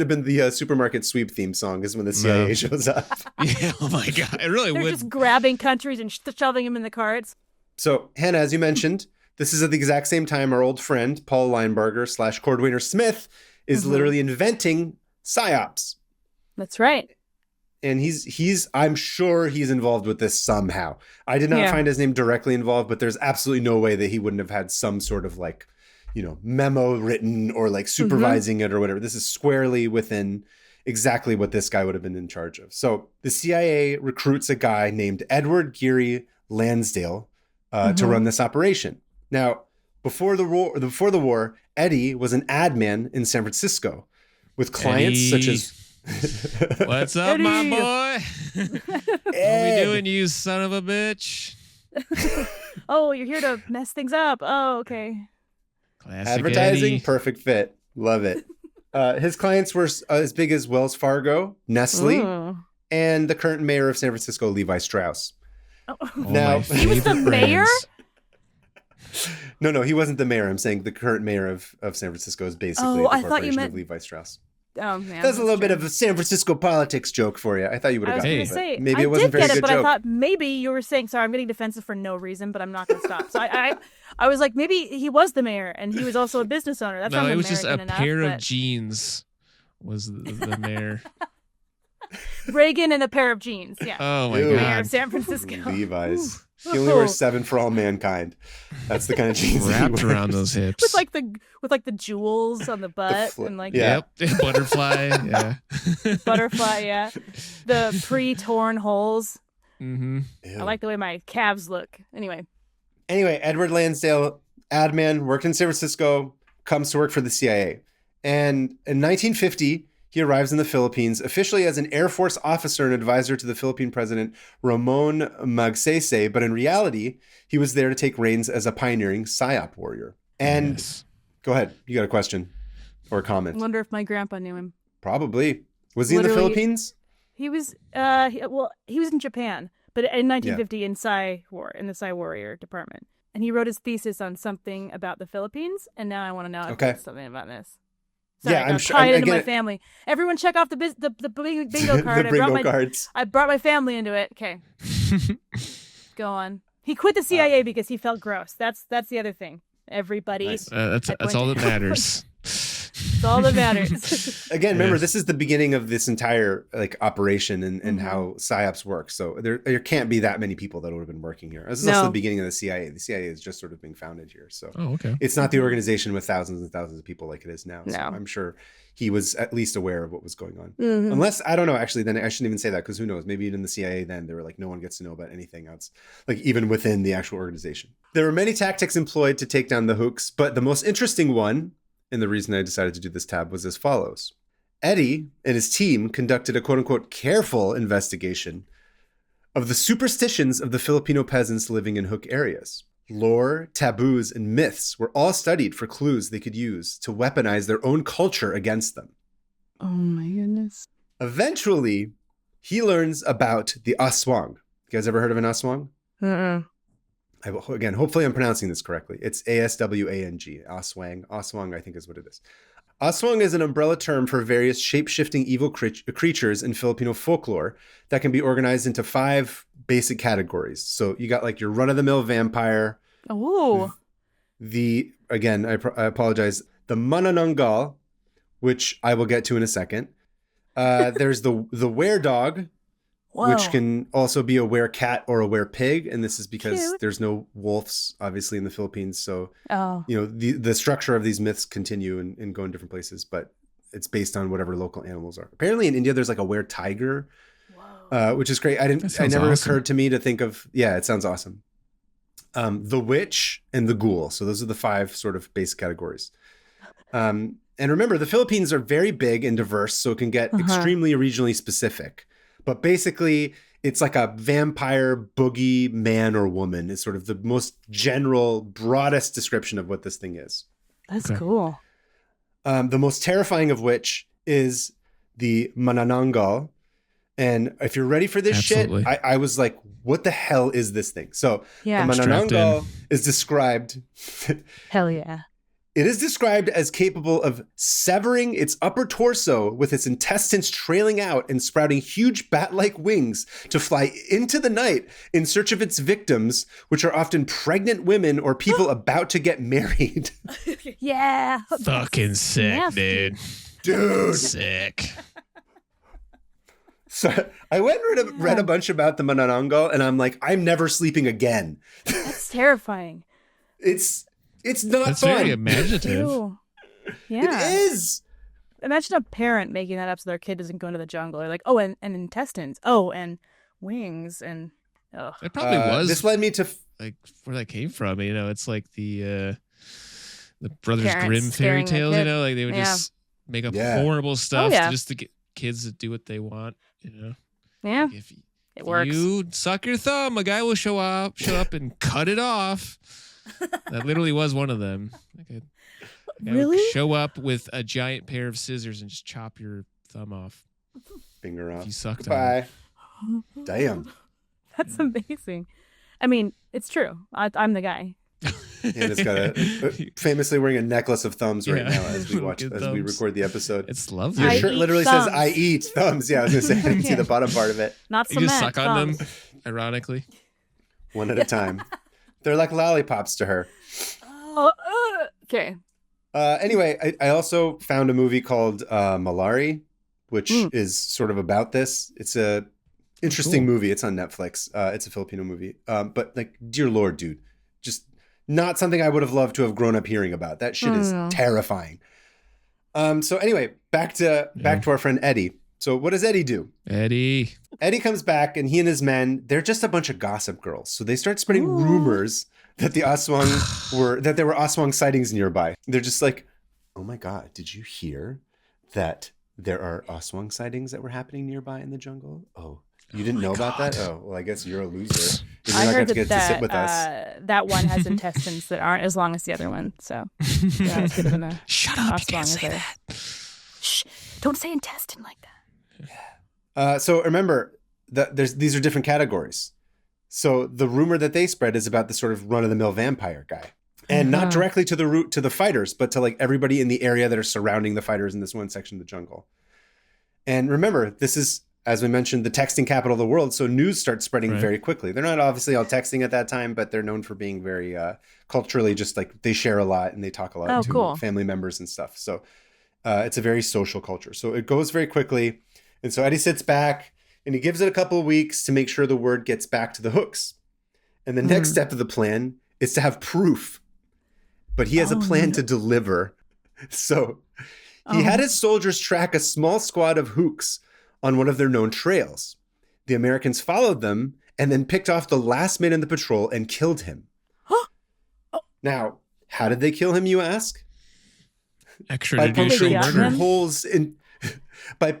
have been the supermarket sweep theme song is when the CIA shows up. Yeah. Oh my god. It really would. They're just grabbing countries and shoving them in the carts. So Hannah, as you mentioned, this is at the exact same time our old friend Paul Linebarger / Cordwainer Smith is literally inventing psyops. That's right. And I'm sure he's involved with this somehow. I did not find his name directly involved, but there's absolutely no way that he wouldn't have had some sort of like, memo written or like supervising it or whatever. This is squarely within exactly what this guy would have been in charge of. So the CIA recruits a guy named Edward Geary Lansdale to run this operation. Now, before the war, Eddie was an ad man in San Francisco with clients such as what's up, my boy? What we doing, you son of a bitch? Oh, you're here to mess things up. Oh, okay. Classic advertising, Eddie. Perfect fit. Love it. His clients were as big as Wells Fargo, Nestle, and the current mayor of San Francisco, Levi Strauss. Now, he was the mayor? No, he wasn't the mayor. I'm saying the current mayor of San Francisco is basically the corporation of Levi Strauss. Oh man, that's a little bit of a San Francisco politics joke for you. I thought you would have gotten it. Say, maybe it wasn't very good but joke. I thought maybe you were saying. Sorry, I'm getting defensive for no reason, but I'm not going to stop. So I was like, maybe he was the mayor and he was also a business owner. That's not it was American just a pair of jeans. Was the mayor? Reagan and a pair of jeans. Yeah. Oh my god. Mayor of San Francisco. Levi's. He only wears 7 for all mankind. That's the kind of jeans wrapped around those hips with the jewels on the butt and like butterfly. Yeah. Butterfly. Yeah. The pre-torn holes. Mm-hmm. I like the way my calves look. Anyway, Edward Lansdale, ad man, worked in San Francisco, comes to work for the CIA, and in 1950 he arrives in the Philippines officially as an Air Force officer and advisor to the Philippine president, Ramon Magsaysay, but in reality, he was there to take reins as a pioneering psyop warrior. And Go ahead. You got a question or a comment? I wonder if my grandpa knew him. Probably. Was he in the Philippines? He was, he was in Japan, but in 1950 in the Psy Warrior department. And he wrote his thesis on something about the Philippines, and now I want to know if there's something about this. Sorry, I'm sure. Tied into my family. Everyone, check off the bingo card. I brought my family into it. Okay, go on. He quit the CIA because he felt gross. That's the other thing. Everybody. Nice. That's all that matters. It's all that matters. Again, remember, this is the beginning of this entire operation and how psyops work. So there can't be that many people that would have been working here. This is also the beginning of the CIA. The CIA is just sort of being founded here. So it's not the organization with thousands and thousands of people like it is now. So I'm sure he was at least aware of what was going on. Unless, I don't know, actually, then I shouldn't even say that because who knows? Maybe even in the CIA then they were like, no one gets to know about anything else, like even within the actual organization. There were many tactics employed to take down the hooks, but the most interesting one, and the reason I decided to do this tab, was as follows. Eddie and his team conducted a quote-unquote careful investigation of the superstitions of the Filipino peasants living in hook areas. Lore, taboos, and myths were all studied for clues they could use to weaponize their own culture against them. Oh my goodness. Eventually, he learns about the aswang. You guys ever heard of an aswang? Again, hopefully I'm pronouncing this correctly. It's A-S-W-A-N-G, aswang. Aswang, I think is what it is. Aswang is an umbrella term for various shape-shifting evil creatures in Filipino folklore that can be organized into 5 basic categories. So you got like your run-of-the-mill vampire. Oh. Again, I apologize, the manananggal, which I will get to in a second. There's the were-dog, which can also be a were-cat or a were-pig. And this is because there's no wolves, obviously, in the Philippines. So, the structure of these myths continue and go in different places, but it's based on whatever local animals are. Apparently in India, there's like a were-tiger, which is great. It never occurred to me to think of, it sounds awesome. The witch and the ghoul. So those are the 5 sort of base categories. And remember, the Philippines are very big and diverse, so it can get extremely regionally specific. But basically, it's like a vampire boogie man or woman is sort of the most general, broadest description of what this thing is. That's cool. The most terrifying of which is the manananggal. And if you're ready for this shit, I was like, what the hell is this thing? So the manananggal is described. Hell yeah. It is described as capable of severing its upper torso with its intestines trailing out and sprouting huge bat-like wings to fly into the night in search of its victims, which are often pregnant women or people about to get married. Yeah. Fucking sick, dude. Sick. So I went and read a bunch about the manananggal, and I'm like, I'm never sleeping again. That's terrifying. It's not That's fun. Very imaginative. Yeah. It is. Imagine a parent making that up so their kid doesn't go into the jungle. They're like, oh, and intestines. Oh, and wings. And it probably was. This led me to like where that came from. It's like the Brothers Parents Grimm fairy tales. Like they would just make up horrible stuff just to get kids to do what they want. Yeah. Like if it works. You suck your thumb, a guy will show up and cut it off. That literally was one of them. Like a guy would show up with a giant pair of scissors and just chop your thumb off. Finger off. If you sucked Bye. Damn. That's amazing. I mean, it's true. I'm the guy. And it's got famously wearing a necklace of thumbs right now as we record the episode. It's lovely. Your shirt literally says "I eat thumbs." Yeah, I was gonna say I didn't see the bottom part of it. Not you just suck on them, ironically. One at a time. They're like lollipops to her. Oh, okay. Anyway, I also found a movie called Malari, which is sort of about this. It's a interesting movie. It's on Netflix. It's a Filipino movie. But like, dear Lord, dude, just not something I would have loved to have grown up hearing about. That shit is terrifying. So anyway, back to our friend Eddie. So what does Eddie do? Eddie comes back, and he and his men, they're just a bunch of gossip girls. So they start spreading rumors that there were Aswang sightings nearby. They're just like, oh my God, did you hear that there are Aswang sightings that were happening nearby in the jungle. Oh, you didn't know about that? Oh, well, I guess you're a loser. You're I not heard going to get to sit with us. that one has intestines that aren't as long as the other one. So, yeah, it's good enough. Shut up! You can't say that. Shh! Don't say intestine like that. So remember, these are different categories. So the rumor that they spread is about the sort of run-of-the-mill vampire guy, and not directly to the fighters, but to like everybody in the area that are surrounding the fighters in this one section of the jungle. And remember, this is, as we mentioned, the texting capital of the world. So news starts spreading very quickly. They're not obviously all texting at that time, but they're known for being very culturally just like they share a lot and they talk a lot to family members and stuff. So it's a very social culture. So it goes very quickly. And so Eddie sits back and he gives it a couple of weeks to make sure the word gets back to the hooks. And the next step of the plan is to have proof. But he has a plan to deliver. So he had his soldiers track a small squad of hooks on one of their known trails. The Americans followed them and then picked off the last man in the patrol and killed him. Now, how did they kill him, you ask? Extrajudicial murder. By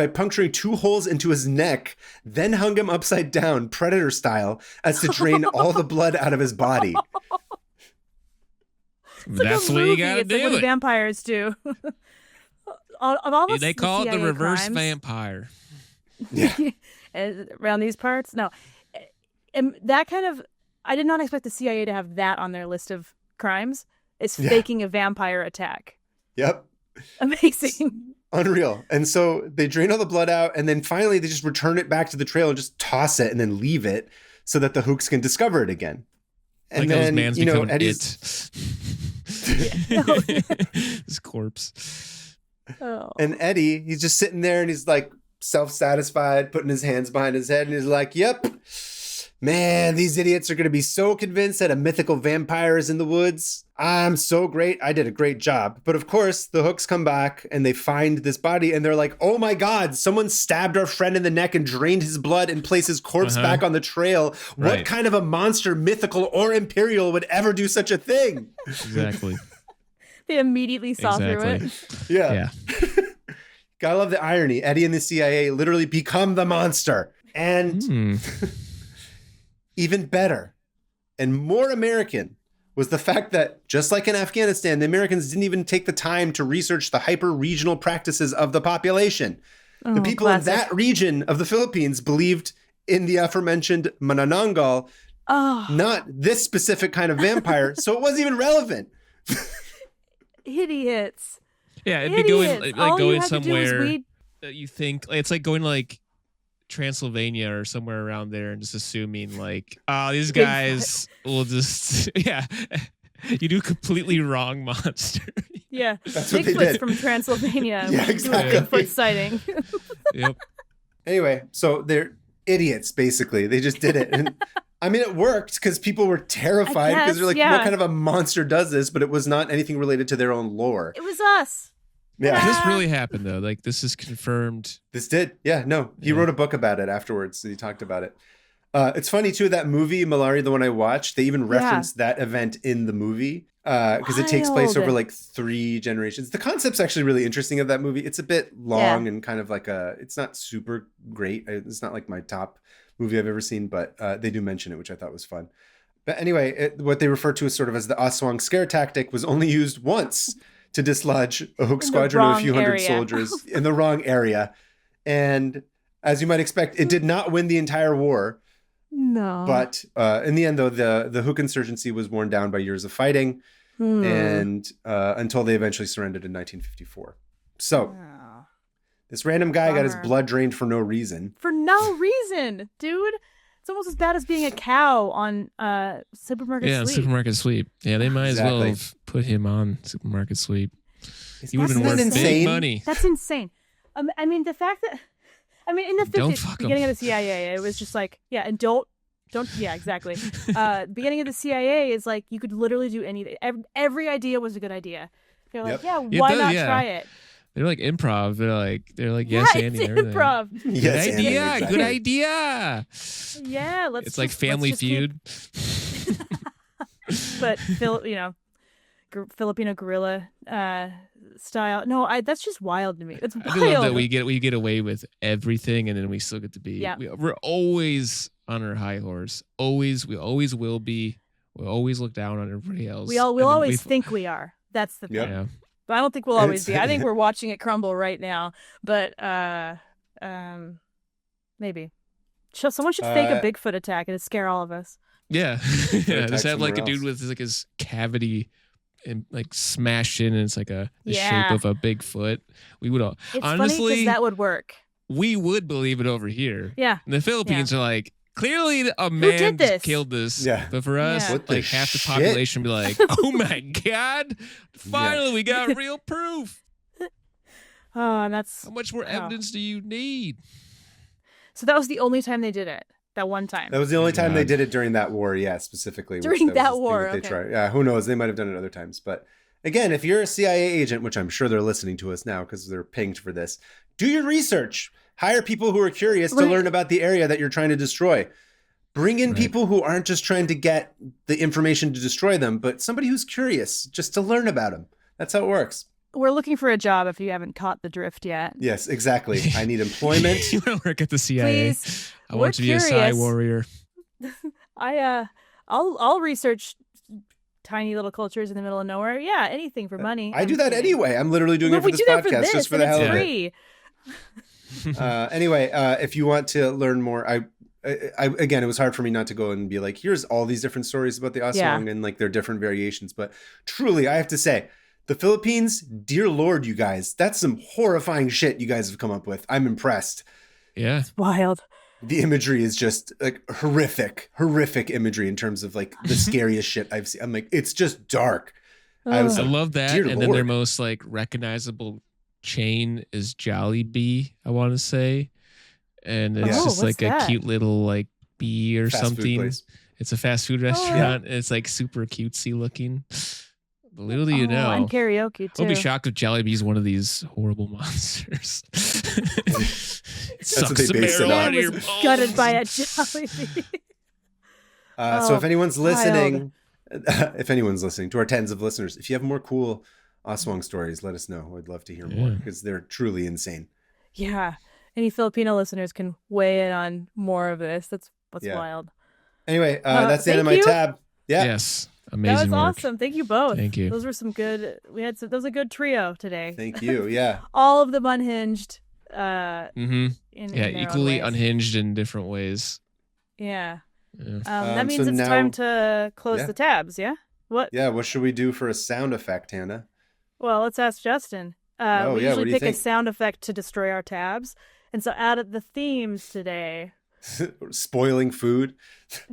puncturing 2 holes into his neck, then hung him upside down, Predator style, as to drain all the blood out of his body. That's what you gotta do. What vampires do. They call it the reverse vampire. Yeah. Around these parts? No. And that kind of, I did not expect the CIA to have that on their list of crimes. Is faking a vampire attack. Yep. Amazing. Unreal. And so they drain all the blood out, and then finally they just return it back to the trail and just toss it and then leave it so that the hooks can discover it again. And like then, man's Eddie's... his corpse. And Eddie, he's just sitting there and he's like self-satisfied, putting his hands behind his head, and he's like, yep, man, these idiots are going to be so convinced that a mythical vampire is in the woods. I'm so great. I did a great job. But of course, the hooks come back and they find this body and they're like, oh my God, someone stabbed our friend in the neck and drained his blood and placed his corpse back on the trail. Right. What kind of a monster, mythical or imperial, would ever do such a thing? Exactly. They immediately saw through it. Yeah. Gotta love the irony. Eddie and the CIA literally become the monster. And even better and more American was the fact that, just like in Afghanistan, the Americans didn't even take the time to research the hyper-regional practices of the population. The people in that region of the Philippines believed in the aforementioned Manananggal, not this specific kind of vampire, so it wasn't even relevant. Idiots. Yeah, it'd be going somewhere that you think, it's like going to like Transylvania or somewhere around there and just assuming like, these guys will just, you do completely wrong monster. Yeah. That's what they did. From Transylvania. Yeah, exactly. Bigfoot sighting. Yep. Anyway, so they're idiots, basically. They just did it. And I mean, it worked because people were terrified because they're like, what kind of a monster does this? But it was not anything related to their own lore. It was us. Yeah. This really happened, though. Like, this is confirmed. This did. Yeah, no. He wrote a book about it afterwards. He talked about it. It's funny, too, that movie, Malari, the one I watched, they even referenced that event in the movie because it takes place over like 3 generations. The concept's actually really interesting of that movie. It's a bit long and kind of like it's not super great. It's not like my top movie I've ever seen, but they do mention it, which I thought was fun. But anyway, what they refer to as sort of as the Aswang scare tactic was only used once to dislodge a hook squadron of a few hundred soldiers in the wrong area. And as you might expect, it did not win the entire war. No. But in the end, though, the hook insurgency was worn down by years of fighting and until they eventually surrendered in 1954. So this random guy got his blood drained for no reason. For no reason, dude. It's almost as bad as being a cow on Supermarket Sweep. Yeah, Supermarket Sweep. Yeah, they might as well have put him on Supermarket Sweep. He would have been worth big money. That's insane. I mean, the fact that, in the 50s, beginning of the CIA, it was just like, and don't, exactly. Beginning of the CIA is like, you could literally do anything. Every idea was a good idea. They're like, why not try it? They're like improv. They're like yes, Andy. Improv. Yes, good idea. Exactly. Good idea. Yeah, It's like Family Feud. But Phil, Filipino guerrilla style. No, that's just wild to me. It's wild. I do love that we get away with everything, and then we still get to be. Yeah. We're always on our high horse. We always will be. We always look down on everybody else. We'll always think we are. That's the thing. Yep. Yeah. But I don't think we'll always be. I think we're watching it crumble right now. But maybe. Someone should fake a Bigfoot attack and it'd scare all of us. Yeah. Yeah. Just have like a dude else. with like his cavity and like smashed in, and it's like the Yeah. shape of a Bigfoot. We would all It's honestly funny because that would work. we would believe it over here. Yeah. And the Philippines are like, clearly a did man this? killed this. Yeah. But for us, Yeah. What the like half the shit? population be like, oh my God, finally we got real proof. Oh, and that's How much more evidence do you need? so. That was the only time they did it. That one time. That was the only time God. they did it during that war, specifically. During was that the thing war, they okay. tried. Yeah, who knows? They might have done it other times. But again, if you're a CIA agent, which I'm sure they're listening to us now because they're pinged for this, do your research. Hire people who are curious to learn about the area that you're trying to destroy. Bring in people who aren't just trying to get the information to destroy them, but somebody who's curious just to learn about them. That's how it works. We're looking for a job if you haven't caught the drift yet. Yes, exactly. I need employment. You want to work at the CIA? Please. I want you to be a Psy warrior. I'll research tiny little cultures in the middle of nowhere. Yeah, anything for money. I do that anyway. I'm literally doing it for this podcast just for the hell of it. Anyway, if you want to learn more, I again, it was hard for me not to go and be like, here's all these different stories about the Aswang and like their different variations. But truly, I have to say, the Philippines, dear Lord, you guys, that's some horrifying shit you guys have come up with. I'm impressed. Yeah. It's wild. The imagery is just like horrific imagery in terms of like the scariest shit I've seen. I'm like, it's just dark. I was I like, love that. dear And Lord. then their most like recognizable chain is Jollibee, I want to say. And it's just what's like that? a cute little like bee or Fast food something. place. It's a fast food restaurant. And it's like super cutesy looking. But little do you know. And karaoke too. I'll be shocked if Jollibee's one of these horrible monsters. That's what they base it Man on. was gutted by a Jollibee. So if anyone's listening, to our tens of listeners, if you have more cool Aswang stories, let us know. I'd love to hear more because they're truly insane. Yeah. Any Filipino listeners can weigh in on more of this. That's what's wild. Anyway, that's the end of my tab. Yeah. Yes. Amazing That was work. awesome. Thank you both. Thank you. Those were some good. That was a good trio today. Thank you. Yeah. All of them unhinged. In their own equally ways. unhinged in different ways. Yeah. Yeah. That means so it's now- time to close the tabs. Yeah. What? Yeah. What should we do for a sound effect, Hannah? Well, let's ask Justin. We what usually do you pick a think? sound effect to destroy our tabs, and so out of the themes today, Spoiling food.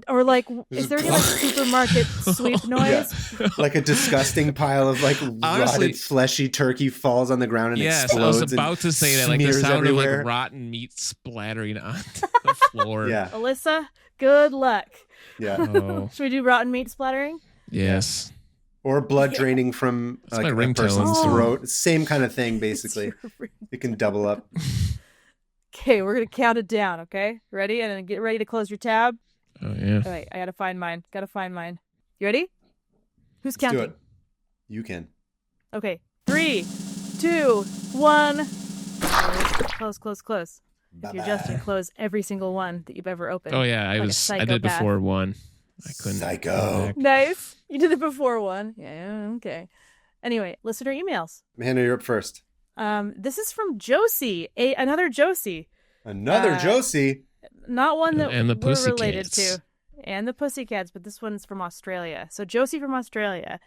or like, is there any like supermarket sweep noise? Like a disgusting pile of like Honestly- rotted fleshy turkey falls on the ground and Yes, explodes. I was about to say that, like the smears sound of everywhere. like rotten meat splattering on the floor. Yeah. Alyssa, good luck. Yeah. Oh, Should we do rotten meat splattering? yes. Or blood draining from That's like my a person's ringtone. throat. Same kind of thing, basically. It can double up. Okay, we're gonna count it down. Okay, ready? And then get ready to close your tab. Oh yeah. All right, I gotta find mine. You ready? Who's Let's do counting? it. You can. Okay, 3, 2, 1. Close. If you're Justin, close every single one that you've ever opened. Oh yeah. Like a I did psychopath. before one. I couldn't. Psycho. go back. Nice. You did it before one. Yeah. Okay. Anyway, listener emails. Hannah, you're up first. This is from Josie, another Josie, Another Josie. not one that And the we're related Pussycats. to, and the Pussycats, but this one's from Australia. So Josie from Australia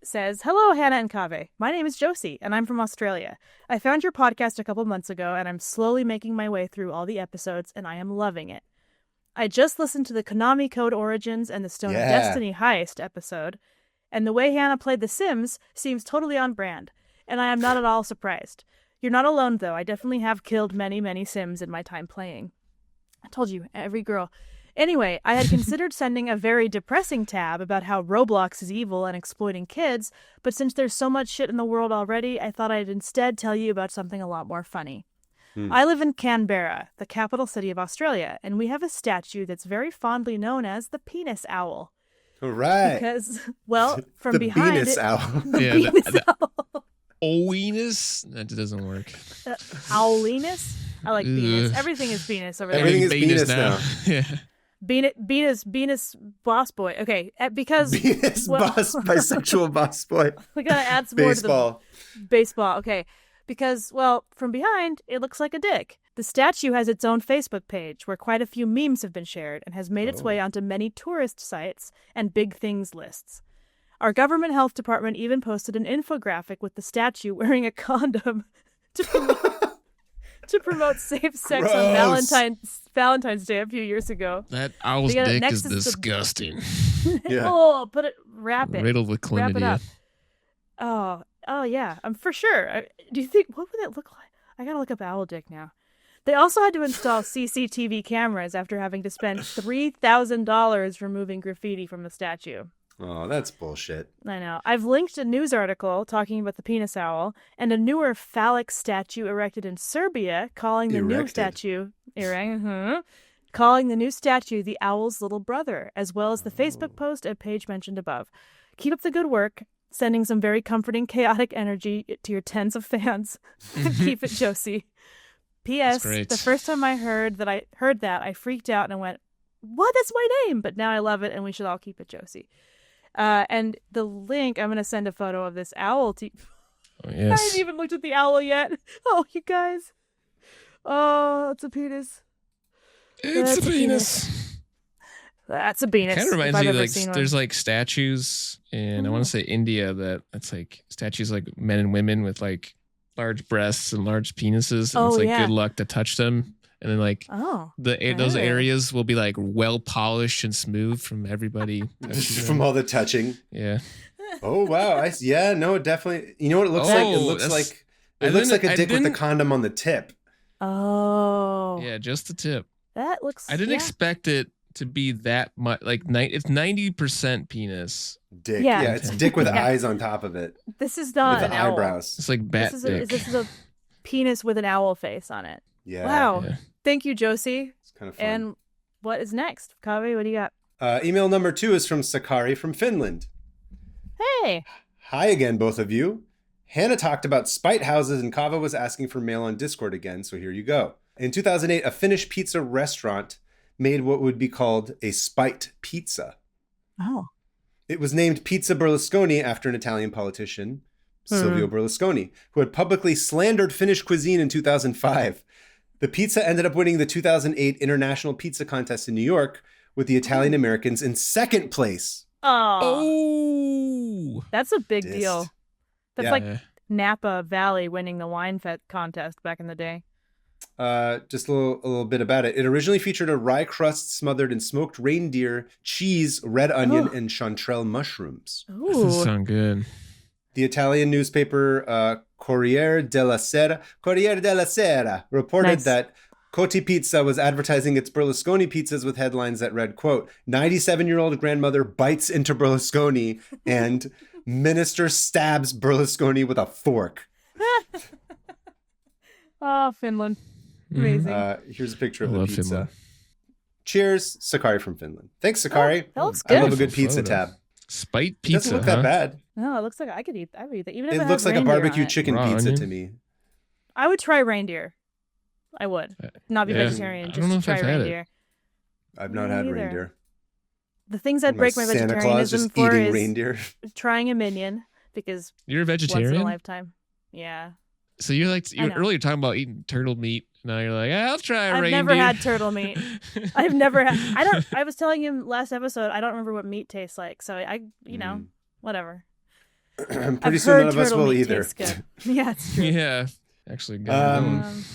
says, "Hello, Hannah and Kaveh. My name is Josie, and I'm from Australia. I found your podcast a couple months ago, and I'm slowly making my way through all the episodes, and I am loving it. I just listened to the Konami Code Origins and the Stone of Destiny Heist episode, and the way Hannah played The Sims seems totally on brand, and I am not at all surprised. You're not alone, though. I definitely have killed many, many Sims in my time playing. I told you, every girl. Anyway, I had considered sending a very depressing tab about how Roblox is evil and exploiting kids, but since there's so much shit in the world already, I thought I'd instead tell you about something a lot more funny. I live in Canberra, the capital city of Australia, and we have a statue that's very fondly known as the penis owl. Right. Because, well, from the behind Venus owl. The owiness? That doesn't work. Owliness? I like Venus. Ugh. Everything is Venus over there. Everything is Venus now. Yeah. Venus boss boy. Okay, because Venus bisexual boss boy. we gotta add some more to Baseball. the baseball. Okay, because from behind it looks like a dick. The statue has its own Facebook page where quite a few memes have been shared and has made its way onto many tourist sites and big things lists. Our government health department even posted an infographic with the statue wearing a condom to promote safe sex on Valentine's Day a few years ago. That owl's dick is to disgusting. Yeah. Wrap it. Riddled with chlamydia. Wrap it up. Oh yeah. For sure. Do you think, what would it look like? I gotta look up owl dick now. They also had to install CCTV cameras after having to spend $3,000 removing graffiti from the statue. Oh, that's bullshit. I know. I've linked a news article talking about the penis owl and a newer phallic statue erected in Serbia calling the new statue the owl's little brother, as well as the Facebook post and page mentioned above. Keep up the good work, sending some very comforting chaotic energy to your tens of fans. Keep it, Josie. P.S. The first time I heard that, I freaked out and went, "What? That's my name!" But now I love it, and we should all keep it, Josie. And the link, I'm going to send a photo of this owl to you. Oh, yes. I haven't even looked at the owl yet. Oh, you guys. Oh, it's a penis. It's a penis. That's a penis. Kind of reminds me, like, there's like statues in, I want to say India, that's like statues like men and women with like large breasts and large penises. And it's like good luck to touch them. And then like those areas will be like well polished and smooth from everybody. From all the touching. Yeah. Oh, wow. No, definitely. You know what it looks like? It looks like a dick with a condom on the tip. Oh. Yeah, just the tip. That looks... I didn't expect it to be that much. Like, it's 90% penis. Dick. Yeah, it's dick with eyes on top of it. This is not with an owl. Eyebrows. It's like bat dick. This is a penis with an owl face on it. Yeah. Wow. Yeah. Thank you, Josie. It's kind of fun. And what is next? Kaveh, what do you got? Email number 2 is from Sakari from Finland. Hey. Hi again, both of you. Hannah talked about spite houses and Kaveh was asking for mail on Discord again, so here you go. In 2008, a Finnish pizza restaurant made what would be called a spite pizza. Oh. It was named Pizza Berlusconi after an Italian politician, Silvio Berlusconi, who had publicly slandered Finnish cuisine in 2005. The pizza ended up winning the 2008 International Pizza Contest in New York, with the Italian Americans in second place. Oh. That's a big deal. That's like Napa Valley winning the wine contest back in the day. Just a little bit about it. It originally featured a rye crust smothered in smoked reindeer, cheese, red onion, and chanterelle mushrooms. Ooh. This does sound good. The Italian newspaper Corriere della Sera reported that Coti Pizza was advertising its Berlusconi pizzas with headlines that read, quote, 97-year-old grandmother bites into Berlusconi and minister stabs Berlusconi with a fork. Oh, Finland. Amazing. Here's a picture of the pizza. Finland. Cheers, Sakari from Finland. Thanks, Sakari. That looks good. I love a good pizza tab. Spite pizza. It doesn't look that bad. No, it looks like I would eat that. Even if it looks like a barbecue chicken pizza to me. I would try reindeer. I would. Not be vegetarian, just try reindeer. I've not had reindeer. The things that break my vegetarianism for is reindeer. Trying a minion, because you're a vegetarian? Once in a lifetime. Yeah. So you're like, you were earlier talking about eating turtle meat. Now you're like, I'll try a reindeer. I've never had turtle meat. I've never had. I was telling him last episode, I don't remember what meat tastes like. So whatever. Pretty soon none of us will either. Yeah, it's true. Yeah. Actually,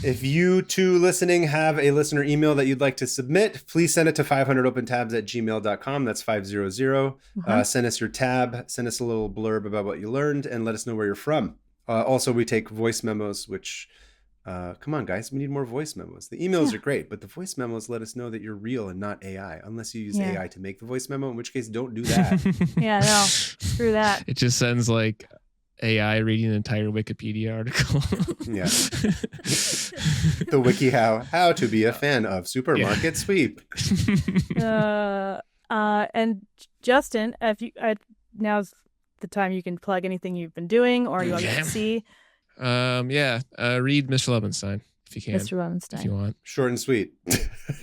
if you two listening have a listener email that you'd like to submit, please send it to 500opentabs@gmail.com. That's 500. Send us your tab, send us a little blurb about what you learned, and let us know where you're from. Also, we take voice memos, which, come on, guys, we need more voice memos. The emails are great, but the voice memos let us know that you're real and not AI, unless you use AI to make the voice memo, in which case, don't do that. Yeah, no, screw that. It just sends like AI reading an entire Wikipedia article. Yeah. The WikiHow, how to be a fan of Supermarket Sweep. And Justin, if you now's the time you can plug anything you've been doing or you want to see. Read Mr. Levenstein if you can. Mr. Levenstein. If you want. Short and sweet.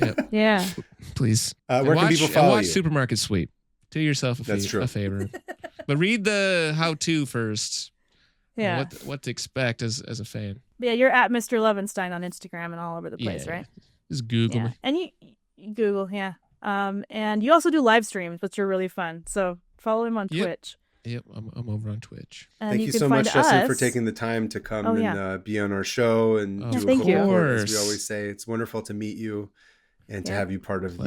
Yep. Yeah. Please. Where can people follow watch you? Supermarket Sweep. Do yourself a favor. But read the how-to first. Yeah. What to expect as a fan. Yeah, you're at Mr. Levenstein on Instagram and all over the place, right? Just Google me. And you Google, yeah. And you also do live streams, which are really fun. So follow him on Twitch. Yep, I'm over on Twitch. And Thank you so much, Justin, for taking the time to come and be on our show and do a full report, as we always say. It's wonderful to meet you and to have you part of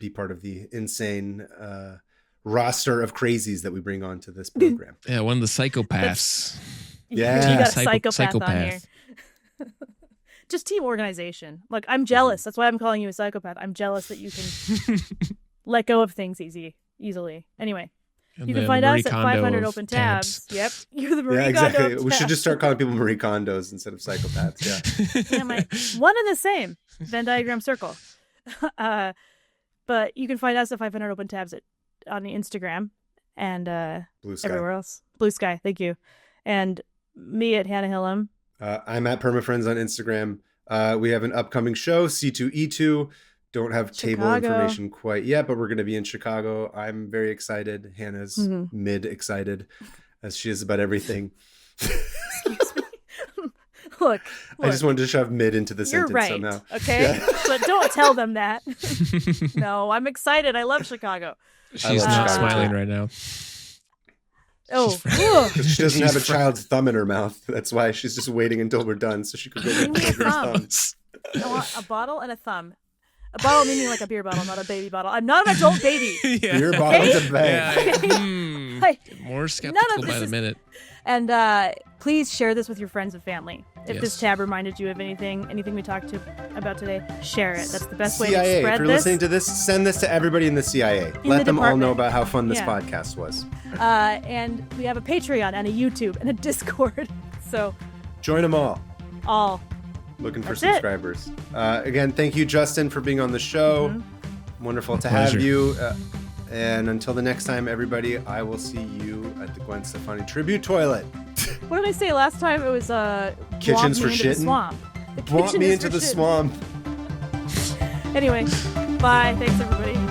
be part of the insane roster of crazies that we bring onto this program. Yeah, one of the psychopaths. Yeah, you got a psychopath on here. Just team organization. Like, I'm jealous. That's why I'm calling you a psychopath. I'm jealous that you can let go of things easily. Anyway. And you can find us at 500 Open Tabs. Yep. You're the Marie Kondo exactly. tab. We should just start calling people Marie Kondos instead of psychopaths. Yeah. One and the same. Venn diagram circle. But you can find us at 500 Open Tabs on the Instagram and Blue Sky. Everywhere else. Blue Sky. Thank you. And me at Hannah Hillam. I'm at PermaFriends on Instagram. We have an upcoming show, C2E2. Don't have table information quite yet, but we're going to be in Chicago. I'm very excited. Hannah's mid-excited, as she is about everything. Excuse me. Look. I just wanted to shove mid into the sentence somehow. Okay? Yeah. But don't tell them that. No, I'm excited. I love Chicago. She's not smiling right now. Oh, because she doesn't have a child's thumb in her mouth. That's why she's just waiting until we're done so she can go with her thumbs. I want a bottle and a thumb. A bottle meaning like a beer bottle, not a baby bottle. I'm not an adult baby. Beer bottle's a bang. More skeptical by the minute. And please share this with your friends and family. If this tab reminded you of anything we talked about today, share it. That's the best way to spread this. If you're listening to this, send this to everybody in the CIA. Let them all know about how fun this podcast was. And we have a Patreon and a YouTube and a Discord. So join them all. All. Looking for subscribers. Again, thank you, Justin, for being on the show. Wonderful to have you. And until the next time, everybody, I will see you at the Gwen Stefani tribute toilet. What did I say last time? It was kitchens for shitting. Swamp. Want me into the swamp. Anyway, bye. Thanks, everybody.